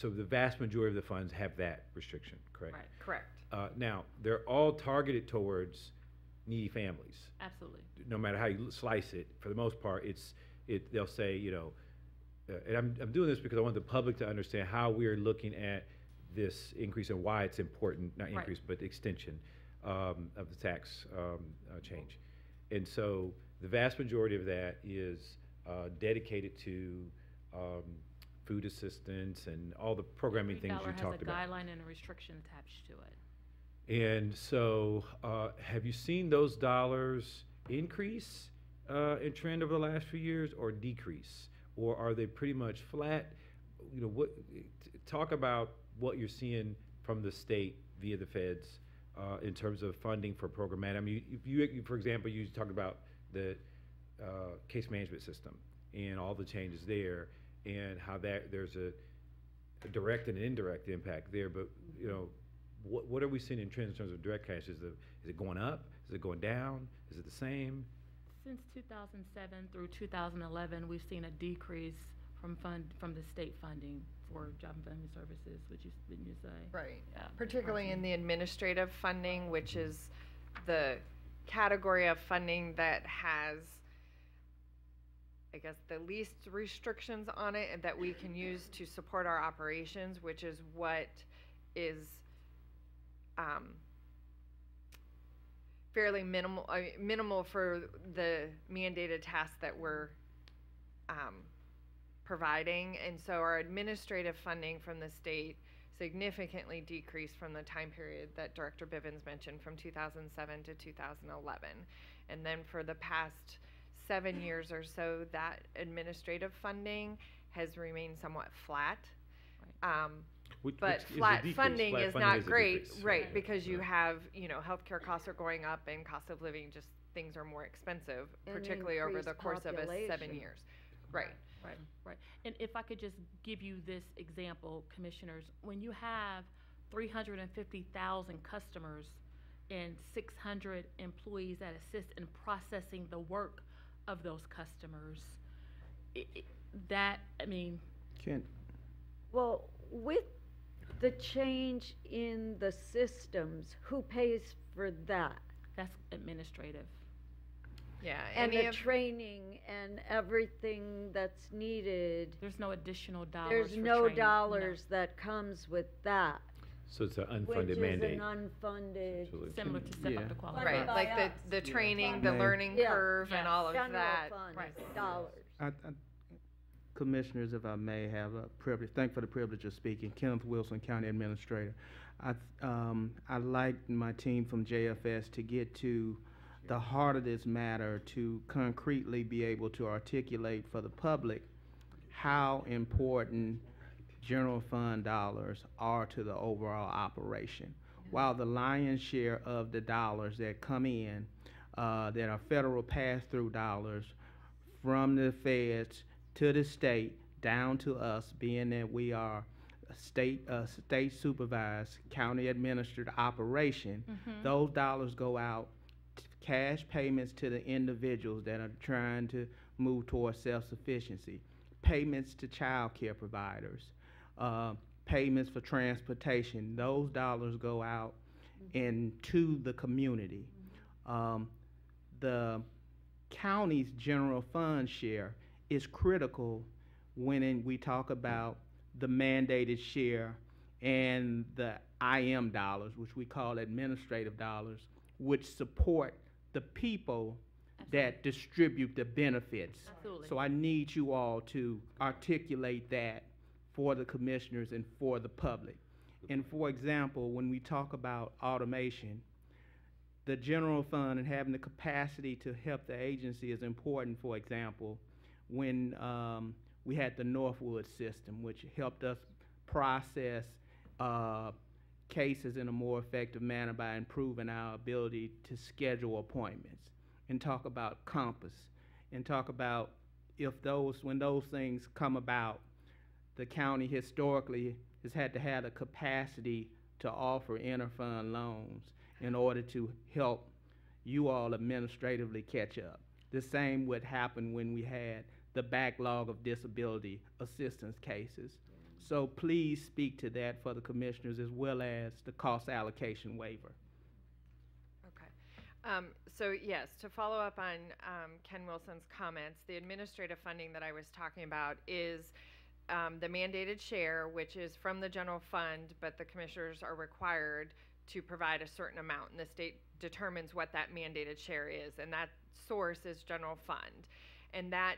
[SPEAKER 3] the vast majority of the funds have that restriction, correct?
[SPEAKER 4] Right.
[SPEAKER 6] Correct.
[SPEAKER 3] Now, they're all targeted towards needy families.
[SPEAKER 4] Absolutely.
[SPEAKER 3] No matter how you slice it, for the most part, they'll say, you know, and I'm doing this because I want the public to understand how we are looking at this increase and why it's important, not increase, but extension of the tax change. And so the vast majority of that is dedicated to food assistance and all the programming things you talked about.
[SPEAKER 4] Every dollar has a guideline and a restriction attached to it.
[SPEAKER 3] And so have you seen those dollars increase in trend over the last few years or decrease? Or are they pretty much flat? You know, talk about what you're seeing from the state via the feds in terms of funding for programmatic. I mean, you for example, you talked about the case management system and all the changes there. and how there's a direct and indirect impact there. But you know, what are we seeing in trends in terms of direct cash? Is it going up? Is it going down? Is it the same?
[SPEAKER 4] Since 2007 through 2011, we've seen a decrease from the state funding for job and family services, wouldn't you say?
[SPEAKER 6] Right.
[SPEAKER 4] Yeah.
[SPEAKER 6] Particularly in the administrative funding, which is the category of funding that has, I guess, the least restrictions on it and that we can use to support our operations, which is what is fairly minimal for the mandated tasks that we're providing. And so our administrative funding from the state significantly decreased from the time period that Director Bivens mentioned, from 2007 to 2011. And then for the past 7 years or so, that administrative funding has remained somewhat flat. But flat funding is not great, right? Because you have, you know, healthcare costs are going up and cost of living, just things are more expensive,
[SPEAKER 2] And
[SPEAKER 6] particularly over the course of 7
[SPEAKER 2] population.
[SPEAKER 6] years. Right.
[SPEAKER 4] Right. And if I could just give you this example, commissioners, when you have 350,000 customers and 600 employees that assist in processing the work of those customers,
[SPEAKER 2] Well, with the change in the systems, who pays for that?
[SPEAKER 4] that's administrative.
[SPEAKER 6] Yeah.
[SPEAKER 2] And
[SPEAKER 6] any
[SPEAKER 2] the
[SPEAKER 6] of-
[SPEAKER 2] training and everything that's needed,
[SPEAKER 4] There's no additional dollars
[SPEAKER 2] there's
[SPEAKER 4] for
[SPEAKER 2] no
[SPEAKER 4] training.
[SPEAKER 2] dollars that comes with that,
[SPEAKER 3] So it's an
[SPEAKER 2] which
[SPEAKER 3] unfunded
[SPEAKER 2] is
[SPEAKER 3] mandate.
[SPEAKER 2] an unfunded.
[SPEAKER 3] Absolutely.
[SPEAKER 4] Similar to step up to qualify.
[SPEAKER 6] Right, like
[SPEAKER 2] us.
[SPEAKER 6] the training, the
[SPEAKER 7] May-
[SPEAKER 6] learning
[SPEAKER 2] Yeah.
[SPEAKER 6] curve, and all of
[SPEAKER 2] General
[SPEAKER 6] that.
[SPEAKER 2] fund
[SPEAKER 4] Right.
[SPEAKER 2] dollars.
[SPEAKER 7] Commissioners, if I may have a privilege, thank you for the privilege of speaking. Kenneth Wilson, County Administrator. I'd like my team from JFS to get to the heart of this matter, to concretely be able to articulate for the public how important general fund dollars are to the overall operation. While the lion's share of the dollars that come in, that are federal pass-through dollars from the feds to the state, down to us, being that we are a state supervised, county administered operation, those dollars go out, cash payments to the individuals that are trying to move towards self-sufficiency, payments to child care providers, payments for transportation. Those dollars go out into the community. The county's general fund share is critical when we talk about the mandated share and the IM dollars, which we call administrative dollars, which support the people that distribute the benefits.
[SPEAKER 4] Absolutely.
[SPEAKER 7] So I need you all to articulate that for the commissioners and for the public. And for example, when we talk about automation, the general fund and having the capacity to help the agency is important. For example, when we had the Northwood system, which helped us process cases in a more effective manner by improving our ability to schedule appointments, and talk about Compass, and talk about when those things come about, the county historically has had to have the capacity to offer interfund loans in order to help you all administratively catch up. The same would happen when we had the backlog of disability assistance cases. So please speak to that for the commissioners, as well as the cost allocation waiver.
[SPEAKER 6] Okay. So yes, to follow up on Ken Wilson's comments, the administrative funding that I was talking about is the mandated share, which is from the general fund, but the commissioners are required to provide a certain amount, and the state determines what that mandated share is, and that source is general fund. And that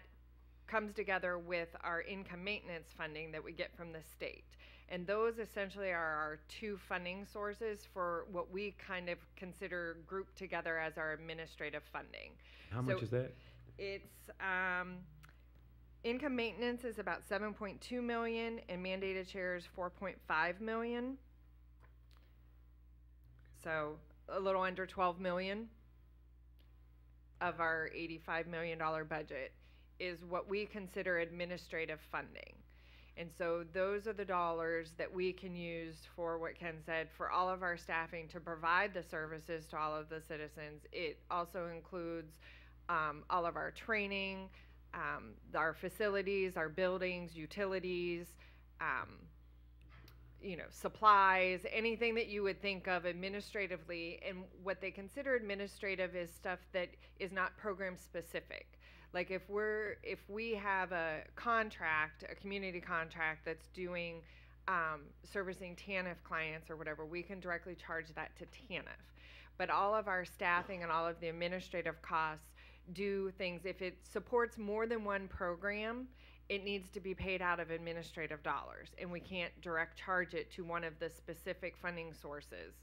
[SPEAKER 6] comes together with our income maintenance funding that we get from the state. And those essentially are our two funding sources for what we kind of consider grouped together as our administrative funding.
[SPEAKER 3] How much is that?
[SPEAKER 6] It's income maintenance is about 7.2 million and mandated shares 4.5 million. So a little under 12 million of our $85 million budget is what we consider administrative funding. And so those are the dollars that we can use for what Ken said, for all of our staffing to provide the services to all of the citizens. It also includes all of our training, our facilities, our buildings, utilities, supplies, anything that you would think of administratively. And what they consider administrative is stuff that is not program specific. Like if we have a contract, a community contract that's doing servicing TANF clients or whatever, we can directly charge that to TANF. But all of our staffing and all of the administrative costs do things. If it supports more than one program, it needs to be paid out of administrative dollars, and we can't direct charge it to one of the specific funding sources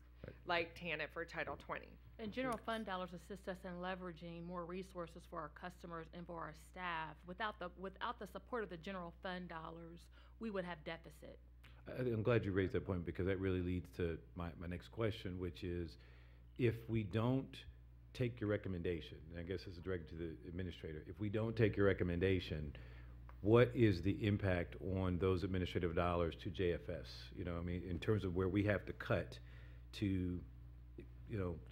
[SPEAKER 6] like TANF or Title 20.
[SPEAKER 4] And general fund dollars assist us in leveraging more resources for our customers and for our staff. Without the support of the general fund dollars, we would have deficit.
[SPEAKER 3] I'm glad you raised that point, because that really leads to my next question, which is, if we don't take your recommendation, and I guess this is directed to the administrator, if we don't take your recommendation, what is the impact on those administrative dollars to JFS? In terms of where we have to cut to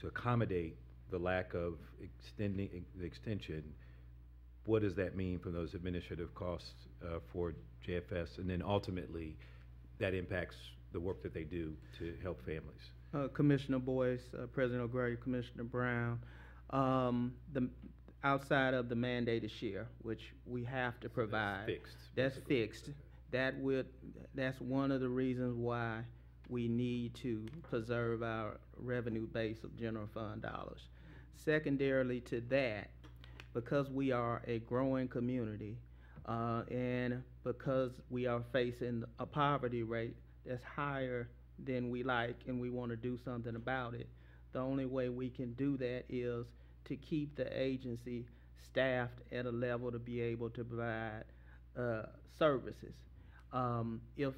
[SPEAKER 3] accommodate the lack of the extension, what does that mean for those administrative costs for JFS? And then ultimately, that impacts the work that they do to help families.
[SPEAKER 7] Commissioner Boyce, President O'Grady, Commissioner Brown, outside of the mandated share, which we have to provide. That's fixed. That's one of the reasons why we need to preserve our revenue base of general fund dollars. Secondarily to that, because we are a growing community, and because we are facing a poverty rate that's higher than we like, and we want to do something about it, the only way we can do that is to keep the agency staffed at a level to be able to provide services. If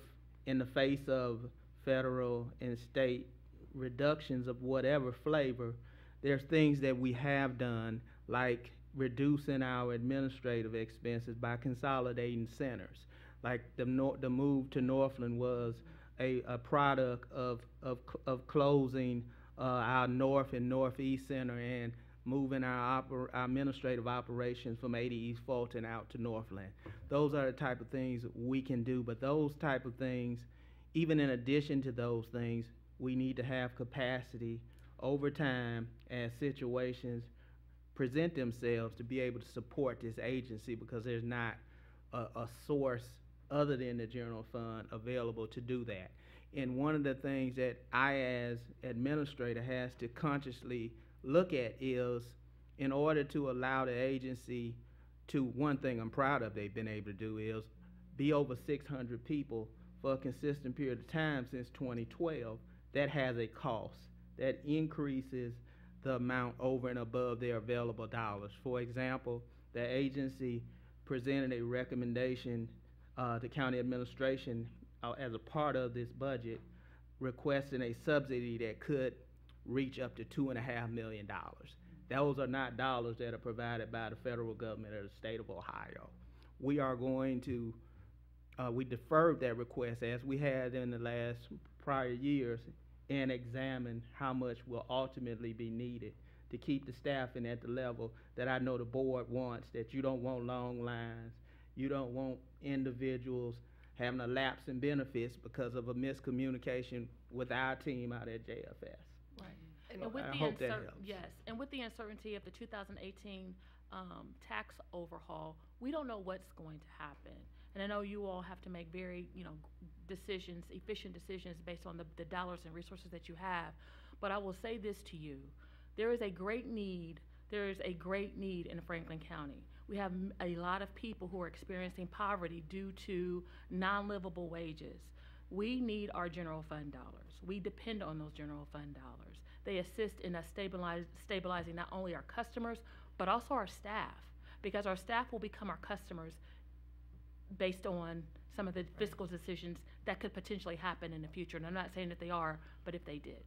[SPEAKER 7] in the face of federal and state reductions of whatever flavor, there's things that we have done, like reducing our administrative expenses by consolidating centers. Like the move to Northland was a product of closing our North and Northeast Center and moving our administrative operations from 80 East Fulton out to Northland. Those are the type of things we can do, but those type of things, even in addition to those things, we need to have capacity over time as situations present themselves to be able to support this agency, because there's not a source other than the general fund available to do that. And one of the things that I, as administrator, has to consciously look at is, in order to allow the agency to, one thing I'm proud of they've been able to do is be over 600 people for a consistent period of time since 2012, that has a cost. That increases the amount over and above their available dollars. For example, the agency presented a recommendation to county administration as a part of this budget, requesting a subsidy that could reach up to $2.5 million. Those are not dollars that are provided by the federal government or the state of Ohio. We are going to, we deferred that request as we had in the last prior years, and examine how much will ultimately be needed to keep the staffing at the level that I know the board wants, that you don't want long lines, you don't want individuals having a lapse in benefits because of a miscommunication with our team out at JFS.
[SPEAKER 4] Right.
[SPEAKER 7] And
[SPEAKER 4] with
[SPEAKER 7] I
[SPEAKER 4] the
[SPEAKER 7] hope that helps.
[SPEAKER 4] Yes, and with the uncertainty of the 2018 tax overhaul, we don't know what's going to happen. And I know you all have to make very, decisions, efficient decisions based on the dollars and resources that you have. But I will say this to you: there is a great need. There is a great need in Franklin County. We have a lot of people who are experiencing poverty due to non-livable wages. We need our general fund dollars. We depend on those general fund dollars. They assist in us stabilizing not only our customers, but also our staff, because our staff will become our customers based on some of the fiscal decisions that could potentially happen in the future. And I'm not saying that they are, but if they did.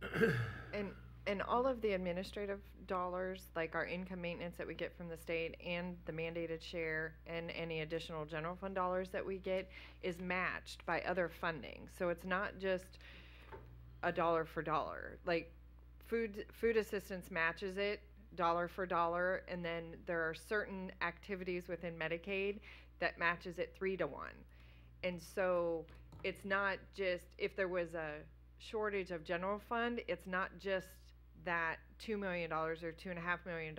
[SPEAKER 6] And all of the administrative dollars, like our income maintenance that we get from the state and the mandated share and any additional general fund dollars that we get, is matched by other funding. So it's not just a dollar for dollar. Like food assistance matches it dollar for dollar, and then there are certain activities within Medicaid that matches it 3 to 1. And so it's not just, if there was a shortage of general fund, it's not just that $2 million or $2.5 million.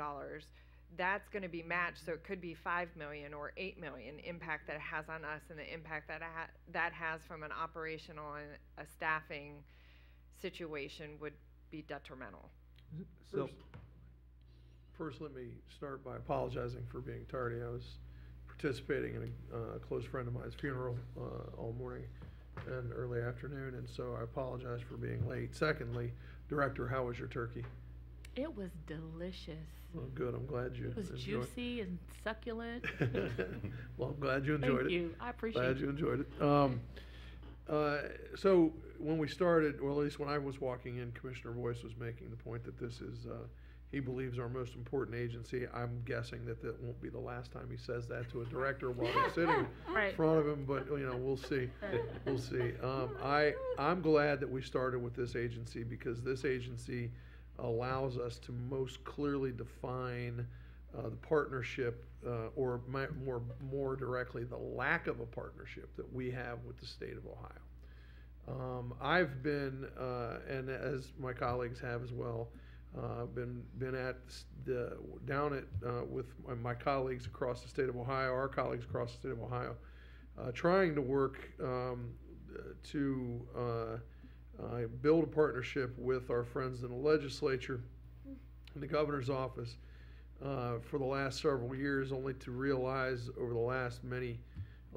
[SPEAKER 6] That's going to be matched, so it could be $5 million or $8 million impact that it has on us, and the impact that that has from an operational and a staffing situation would be detrimental.
[SPEAKER 3] So,
[SPEAKER 8] First, let me start by apologizing for being tardy. I was participating in a close friend of mine's funeral all morning and early afternoon, and so I apologize for being late. Secondly, Director, how was your turkey?
[SPEAKER 4] It was delicious.
[SPEAKER 8] Well, good. I'm glad you
[SPEAKER 4] It was
[SPEAKER 8] enjoyed
[SPEAKER 4] juicy and succulent.
[SPEAKER 8] Well, I'm glad you enjoyed it.
[SPEAKER 4] Thank you. I appreciate
[SPEAKER 8] Glad
[SPEAKER 4] it.
[SPEAKER 8] you enjoyed it. So when we started, or at least when I was walking in, Commissioner Boyce was making the point that this is, he believes, our most important agency. I'm guessing that that won't be the last time he says that to a director while he's sitting
[SPEAKER 4] Right.
[SPEAKER 8] in front of him, but, you know, we'll see. We'll see. I'm glad that we started with this agency, because this agency allows us to most clearly define the partnership, or more directly, the lack of a partnership that we have with the state of Ohio. I've been, and as my colleagues have as well, been at down at with my colleagues across the state of Ohio, our colleagues across the state of Ohio, trying to work to build a partnership with our friends in the legislature and the governor's office for the last several years, only to realize over the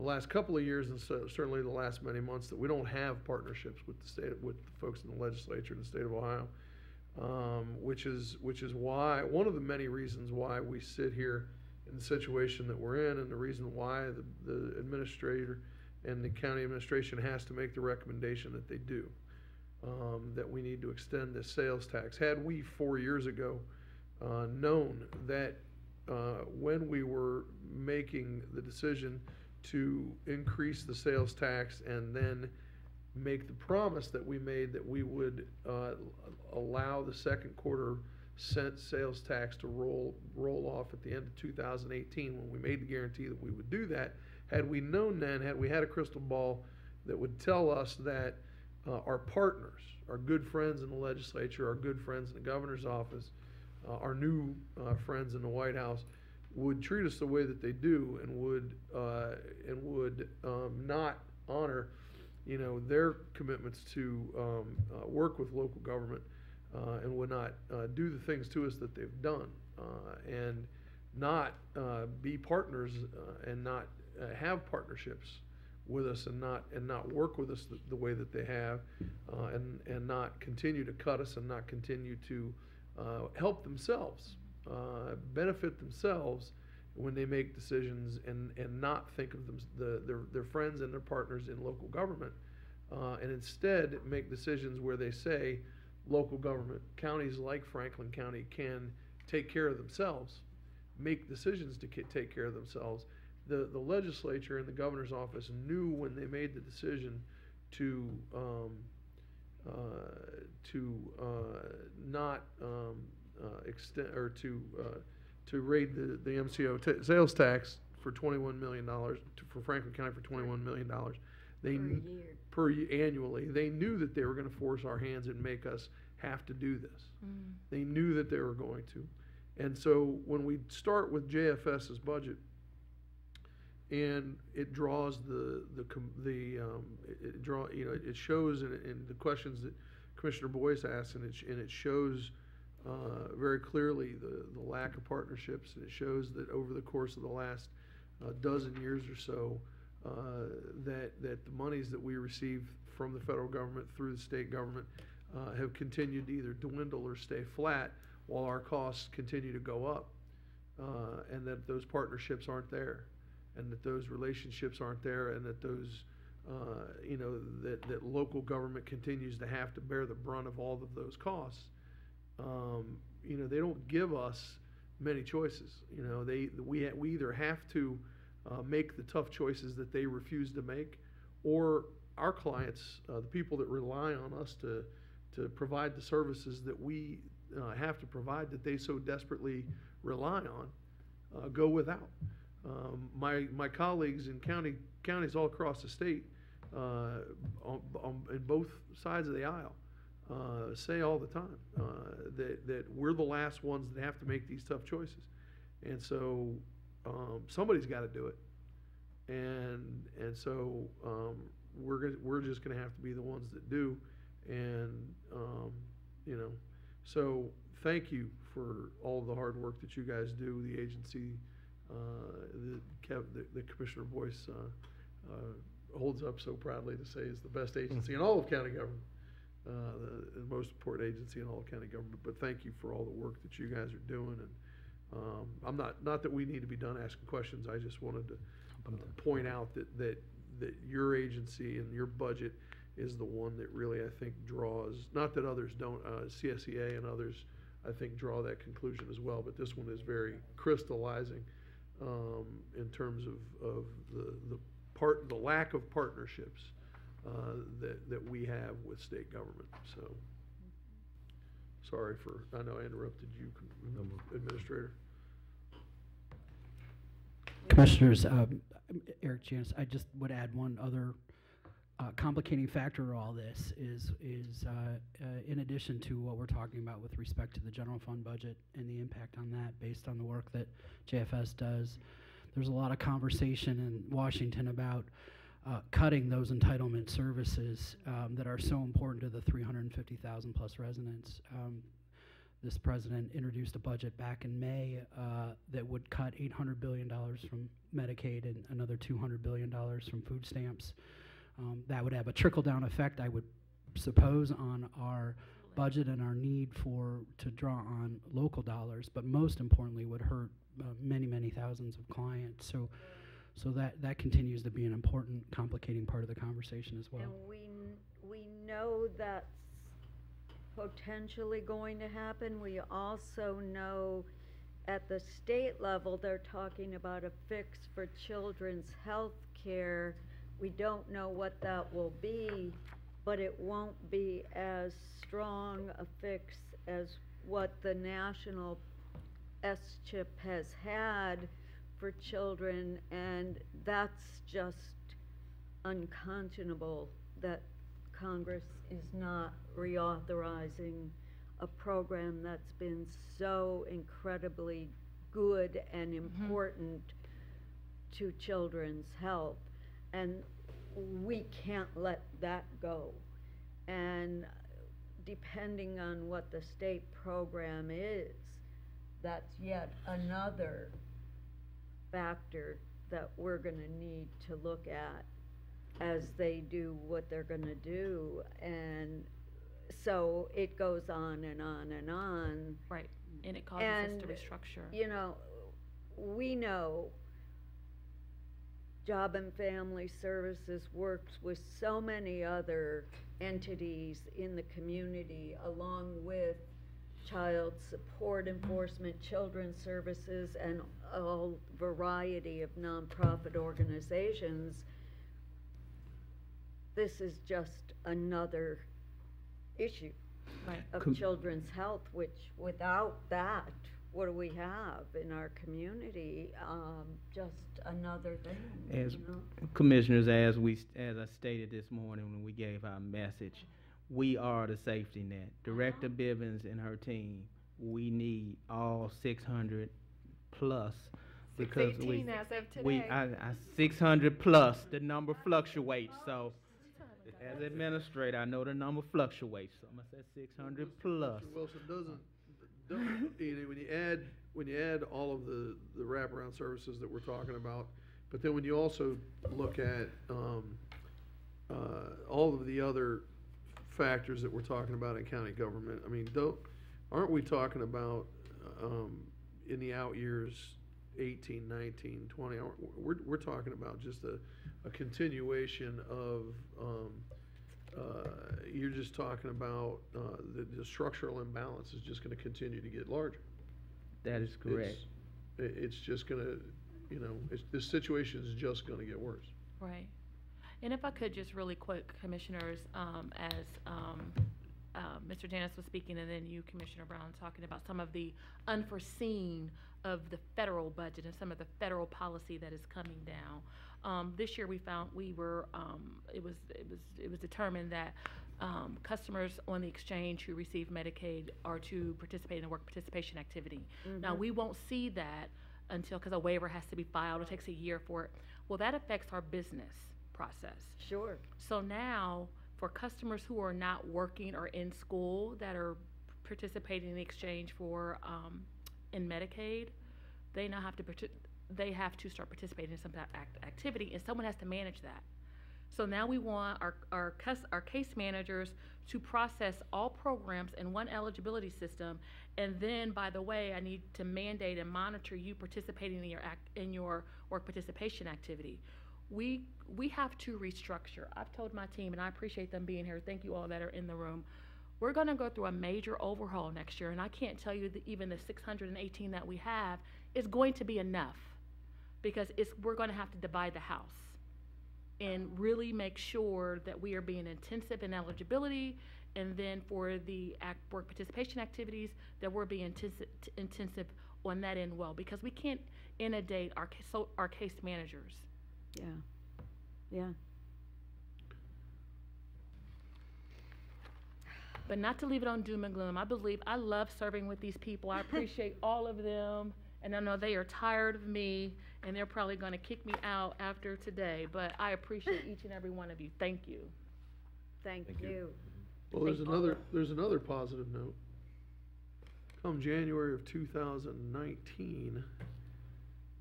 [SPEAKER 8] last couple of years, and certainly the last many months, that we don't have partnerships with the folks in the legislature in the state of Ohio, which is why, one of the many reasons why we sit here in the situation that we're in, and the reason why the administrator and the county administration has to make the recommendation that they do, that we need to extend this sales tax. Had we 4 years ago known that when we were making the decision to increase the sales tax and then make the promise that we made that we would allow the second quarter cent sales tax to roll off at the end of 2018, when we made the guarantee that we would do that, had we known then, had we had a crystal ball that would tell us that our partners, our good friends in the legislature, our good friends in the governor's office, our new friends in the White House, would treat us the way that they do, and would not honor, you know, their commitments to work with local government, and would not do the things to us that they've done, and not be partners, and not have partnerships with us, and not work with us the way that they have, and not continue to cut us, and not continue to help themselves, benefit themselves when they make decisions, and not think of their friends and their partners in local government, and instead make decisions where they say local government, counties like Franklin County, can take care of themselves, make decisions to take care of themselves. The legislature and the governor's office knew when they made the decision to not extend, or to raid the MCO sales tax for $21 million for Franklin County for $21 million. Per year annually. They knew that they were going to force our hands and make us have to do this. They knew that they were going to, and so when we start with JFS's budget, and it draws it shows in the questions that Commissioner Boyce asked, and it shows very clearly the lack of partnerships, and it shows that over the course of the last dozen years or so, that the monies that we receive from the federal government through the state government have continued to either dwindle or stay flat, while our costs continue to go up, and that those partnerships aren't there, and that those relationships aren't there, and that those that local government continues to have to bear the brunt of all of those costs. you know, they don't give us many choices. You know, we either have to make the tough choices that they refuse to make, or our clients, the people that rely on us to provide the services that we have to provide, that they so desperately rely on, go without. My colleagues in counties all across the state, in both sides of the aisle, say all the time that we're the last ones that have to make these tough choices, and so somebody's got to do it, and so we're just going to have to be the ones that do, and you know, so thank you for all of the hard work that you guys do. The agency that Commissioner Boyce holds up so proudly to say is the best agency in all of county government. The most important agency in all of county government. But thank you for all the work that you guys are doing. And I'm not that we need to be done asking questions. I just wanted to point out that your agency and your budget is the one that really, I think, draws, not that others don't, CSEA and others, I think, draw that conclusion as well, but this one is very crystallizing in terms of the lack of partnerships that we have with state government. So, sorry I know I interrupted you, Administrator.
[SPEAKER 9] Commissioners, Eric Chance, I just would add one other complicating factor to all this is in addition to what we're talking about with respect to the general fund budget and the impact on that based on the work that JFS does, there's a lot of conversation in Washington about cutting those entitlement services that are so important to the 350,000 plus residents. This president introduced a budget back in May that would cut $800 billion from Medicaid and another $200 billion from food stamps. That would have a trickle-down effect, I would suppose, on our budget and our need to draw on local dollars, but most importantly would hurt many thousands of clients. So that continues to be an important, complicating part of the conversation as well.
[SPEAKER 2] And we know that's potentially going to happen. We also know at the state level they're talking about a fix for children's health care. We don't know what that will be, but it won't be as strong a fix as what the national S-chip has had for children, and that's just unconscionable that Congress is not reauthorizing a program that's been so incredibly good and important to children's health. And we can't let that go. And depending on what the state program is, that's yet another factor that we're going to need to look at as they do what they're going to do. And so it goes on and on and on.
[SPEAKER 4] Right, and it causes us to restructure.
[SPEAKER 2] You know, we know Job and Family Services works with so many other entities in the community, along with Child Support Enforcement, Children's Services, and a variety of nonprofit organizations. This is just another issue of children's health, which without that, what do we have in our community? Just another thing.
[SPEAKER 7] As
[SPEAKER 2] you know?
[SPEAKER 7] Commissioners, as I stated this morning when we gave our message, we are the safety net. Director Bibbins and her team, we need all 600 plus because
[SPEAKER 6] 618 as of today.
[SPEAKER 7] 600 plus. The number fluctuates, so as administrator, I know the number fluctuates. So I'm gonna say 600 plus.
[SPEAKER 8] Mr. Wilson, don't you know, when you add all of the wraparound services that we're talking about, but then when you also look at all of the other factors that we're talking about in county government, I mean, aren't we talking about in the out years 18, 19, 20, we're talking about just a continuation of you're just talking about the structural imbalance is just going to continue to get larger.
[SPEAKER 7] That is correct.
[SPEAKER 8] It's just going to, you know, this situation is just going to get worse.
[SPEAKER 4] Right. And if I could just really quick, Commissioners, as Mr. Janus was speaking, and then you, Commissioner Brown, talking about some of the unforeseen of the federal budget and some of the federal policy that is coming down. This year, it was determined that customers on the exchange who receive Medicaid are to participate in a work participation activity. Now, we won't see that until, because a waiver has to be filed, it takes a year for it. Well, that affects our business process.
[SPEAKER 2] Sure.
[SPEAKER 4] So now, for customers who are not working or in school that are participating in the exchange for in Medicaid, they now have to start participating in some activity, and someone has to manage that. So now we want our case managers to process all programs in one eligibility system, and then, by the way, I need to mandate and monitor you participating in your work participation activity. We have to restructure. I've told my team, and I appreciate them being here. Thank you all that are in the room. We're going to go through a major overhaul next year, and I can't tell you that even the 618 that we have is going to be enough, because we're going to have to divide the house and really make sure that we are being intensive in eligibility, and then for the work participation activities, that we're being intensive on that end well, because we can't inundate our case managers.
[SPEAKER 2] Yeah. Yeah.
[SPEAKER 4] But not to leave it on doom and gloom. I love serving with these people. I appreciate all of them, and I know they are tired of me, and they're probably going to kick me out after today, but I appreciate each and every one of you. Thank you.
[SPEAKER 2] Thank you.
[SPEAKER 8] Well, there's another positive note. Come January of 2019,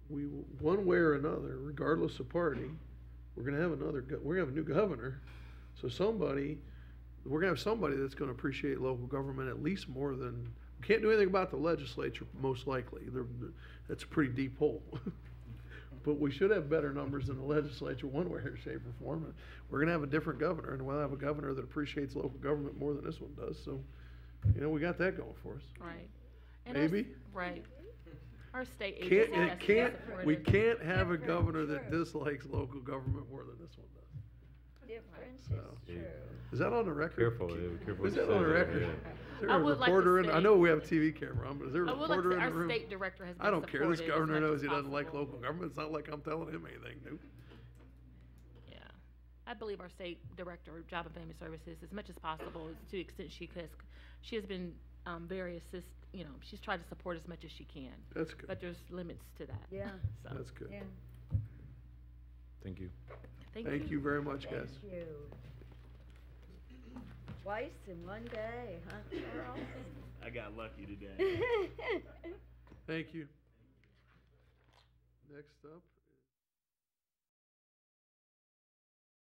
[SPEAKER 8] we, one way or another, regardless of party, we're going to have a new governor. So we're going to have somebody that's going to appreciate local government at least more than, we can't do anything about the legislature, most likely. That's a pretty deep hole. But we should have better numbers in the legislature one way or shape or form. And we're going to have a different governor, and we'll have a governor that appreciates local government more than this one does. So, you know, we got that going for us.
[SPEAKER 4] Right. And
[SPEAKER 8] Maybe.
[SPEAKER 4] Right. Our state agency
[SPEAKER 8] we can't have a governor that dislikes local government more than this one does.
[SPEAKER 2] Difference
[SPEAKER 8] So.
[SPEAKER 2] is true.
[SPEAKER 8] Is that on the record?
[SPEAKER 3] Careful, careful.
[SPEAKER 8] Is that on the record?
[SPEAKER 3] Yeah.
[SPEAKER 8] Is there
[SPEAKER 4] I
[SPEAKER 8] a
[SPEAKER 4] would like to
[SPEAKER 8] reporter in? I
[SPEAKER 4] say-
[SPEAKER 8] know we have a TV camera on, but is there a
[SPEAKER 4] I would like to
[SPEAKER 8] reporter
[SPEAKER 4] say
[SPEAKER 8] in
[SPEAKER 4] our
[SPEAKER 8] the room?
[SPEAKER 4] state director has been
[SPEAKER 8] I don't care. This
[SPEAKER 4] supportive as
[SPEAKER 8] governor
[SPEAKER 4] much
[SPEAKER 8] knows
[SPEAKER 4] as
[SPEAKER 8] he doesn't like
[SPEAKER 4] possible.
[SPEAKER 8] local government. It's not like I'm telling him anything new.
[SPEAKER 4] Yeah. I believe our state director of Job and Family Services, as much as possible, to the extent she has been very she's tried to support as much as she can.
[SPEAKER 8] That's good.
[SPEAKER 4] But there's limits to that.
[SPEAKER 2] Yeah.
[SPEAKER 4] So,
[SPEAKER 8] That's good.
[SPEAKER 2] Yeah.
[SPEAKER 3] Thank you.
[SPEAKER 8] Thank you very much, guys.
[SPEAKER 2] Thank you. Twice in one day, huh, Charles?
[SPEAKER 1] I got lucky today.
[SPEAKER 8] Thank you. Next up.